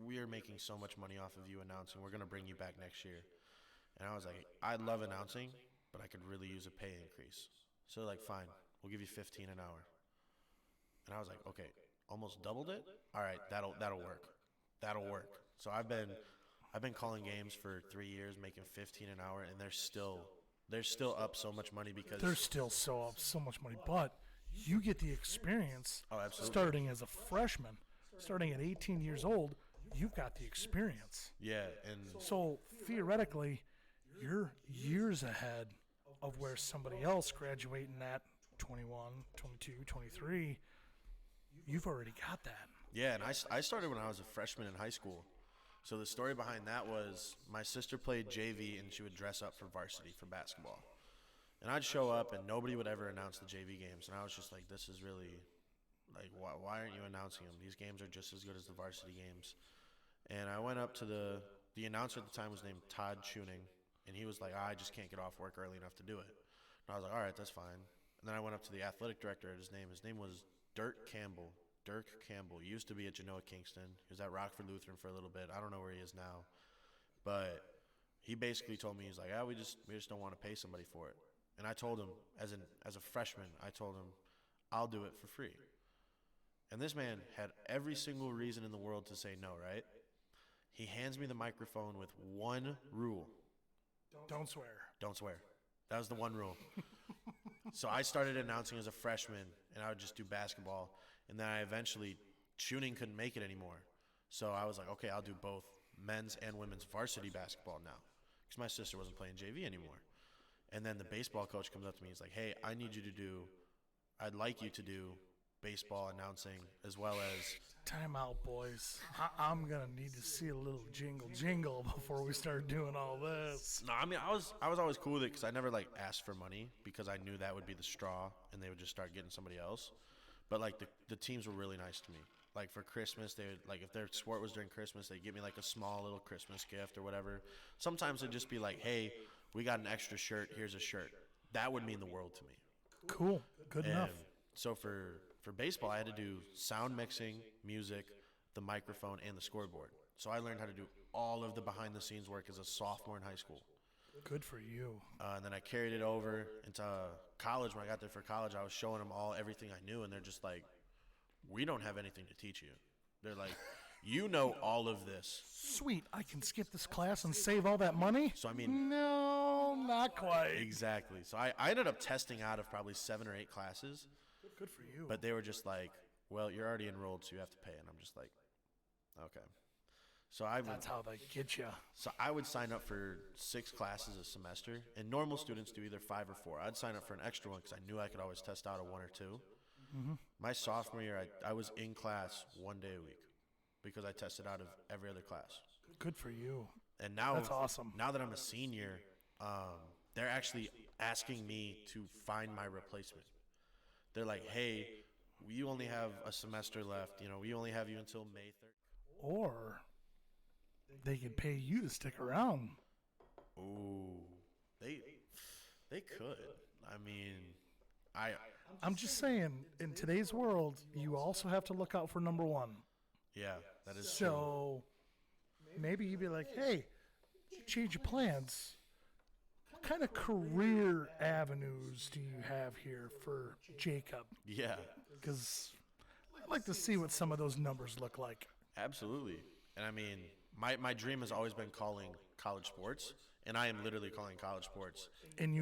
we are making so much money off of you announcing. We're going to bring you back next year. And I was like, I love announcing, but I could really use a pay increase. So they're like, fine, we'll give you $15 an hour. And I was like, okay, almost doubled it? All right, that'll work. That'll work. So I've been calling games for 3 years, making $15 an hour, and they're still up so much money because they're still up so much money. But you get the experience. Oh, absolutely. Starting as a freshman, starting at 18 years old, you've got the experience. Yeah, and so theoretically, you're years ahead of where somebody else graduating at 21, 22, 23. You've already got that. Yeah, and I started when I was a freshman in high school. So the story behind that was my sister played JV, and she would dress up for varsity for basketball. And I'd show up, and nobody would ever announce the JV games. And I was just like, this is really, like, why aren't you announcing them? These games are just as good as the varsity games. And I went up to the announcer at the time was named Todd Tuning, and he was like, I just can't get off work early enough to do it. And I was like, all right, that's fine. And then I went up to the athletic director at his name was Dirk Campbell. Dirk Campbell. He used to be at Genoa Kingston. He was at Rockford Lutheran for a little bit. I don't know where he is now. But he basically told me, he's like, we just don't want to pay somebody for it. And I told him, as a freshman, I told him, I'll do it for free. And this man had every single reason in the world to say no, right? He hands me the microphone with one rule. Don't swear. Don't swear. That was the one rule. So I started announcing as a freshman, and I would just do basketball. And then I eventually, Tuning couldn't make it anymore. So I was like, okay, I'll do both men's and women's varsity basketball now. Because my sister wasn't playing JV anymore. And then the baseball coach comes up to me. He's like, hey, I'd like you to do baseball announcing as well as... Time out, boys. I'm going to need to see a little jingle before we start doing all this. No, I mean, I was always cool with it because I never, asked for money because I knew that would be the straw and they would just start getting somebody else. But, the teams were really nice to me. For Christmas, they would, if their sport was during Christmas, they'd give me, a small little Christmas gift or whatever. Sometimes it'd just be like, hey, we got an extra shirt, here's a shirt. That would mean the world to me. Cool. Good enough. So for baseball, I had to do sound mixing, music, the microphone, and the scoreboard. So I learned how to do all of the behind-the-scenes work as a sophomore in high school. Good for you. And then I carried it over into college. When I got there for college, I was showing them everything I knew, and they're just like, we don't have anything to teach you. They're like, you know all of this. Sweet, I can skip this class and save all that money? So, I mean... No, not quite. Exactly. So I ended up testing out of probably 7 or 8 classes. Good for you. But they were just like, well, you're already enrolled, so you have to pay. And I'm just like, okay. So that's how they get you. So I would sign up for 6 classes a semester, and normal students do either 5 or 4. I'd sign up for an extra one because I knew I could always test out a 1 or 2. Mm-hmm. My sophomore year, I was in class 1 day a week because I tested out of every other class. Good for you. And now that's awesome. Now that I'm a senior, they're actually asking me to find my replacement. They're like, hey, we only have a semester left. We only have you until May 3rd. Or they could pay you to stick around. Ooh, they could. I mean, I'm just saying, in today's world, you also have to look out for number one. Yeah, that is true. So maybe you'd be like, hey, change your plans. What kind of career avenues do you have here for Jacob? Yeah. Because I'd like to see what some of those numbers look like. Absolutely. And I mean, my dream has always been calling college sports, and I am literally calling college sports in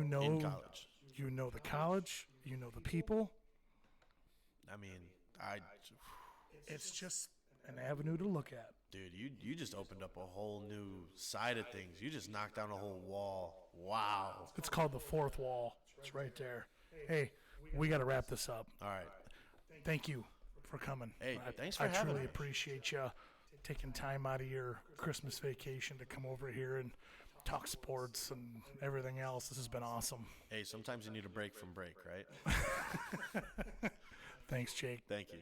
college. You know the college, you know the people. I mean, it's just an avenue to look at. Dude, you just opened up a whole new side of things. You just knocked down a whole wall. Wow. It's called the fourth wall. It's right there. Hey, we got to wrap this up. All right. thank you for coming. Hey, thanks for I having truly me. appreciate you taking time out of your Christmas vacation to come over here and talk sports and everything else. This has been awesome. Hey, sometimes you need a break from break, right? Thanks, Jake. Thank you.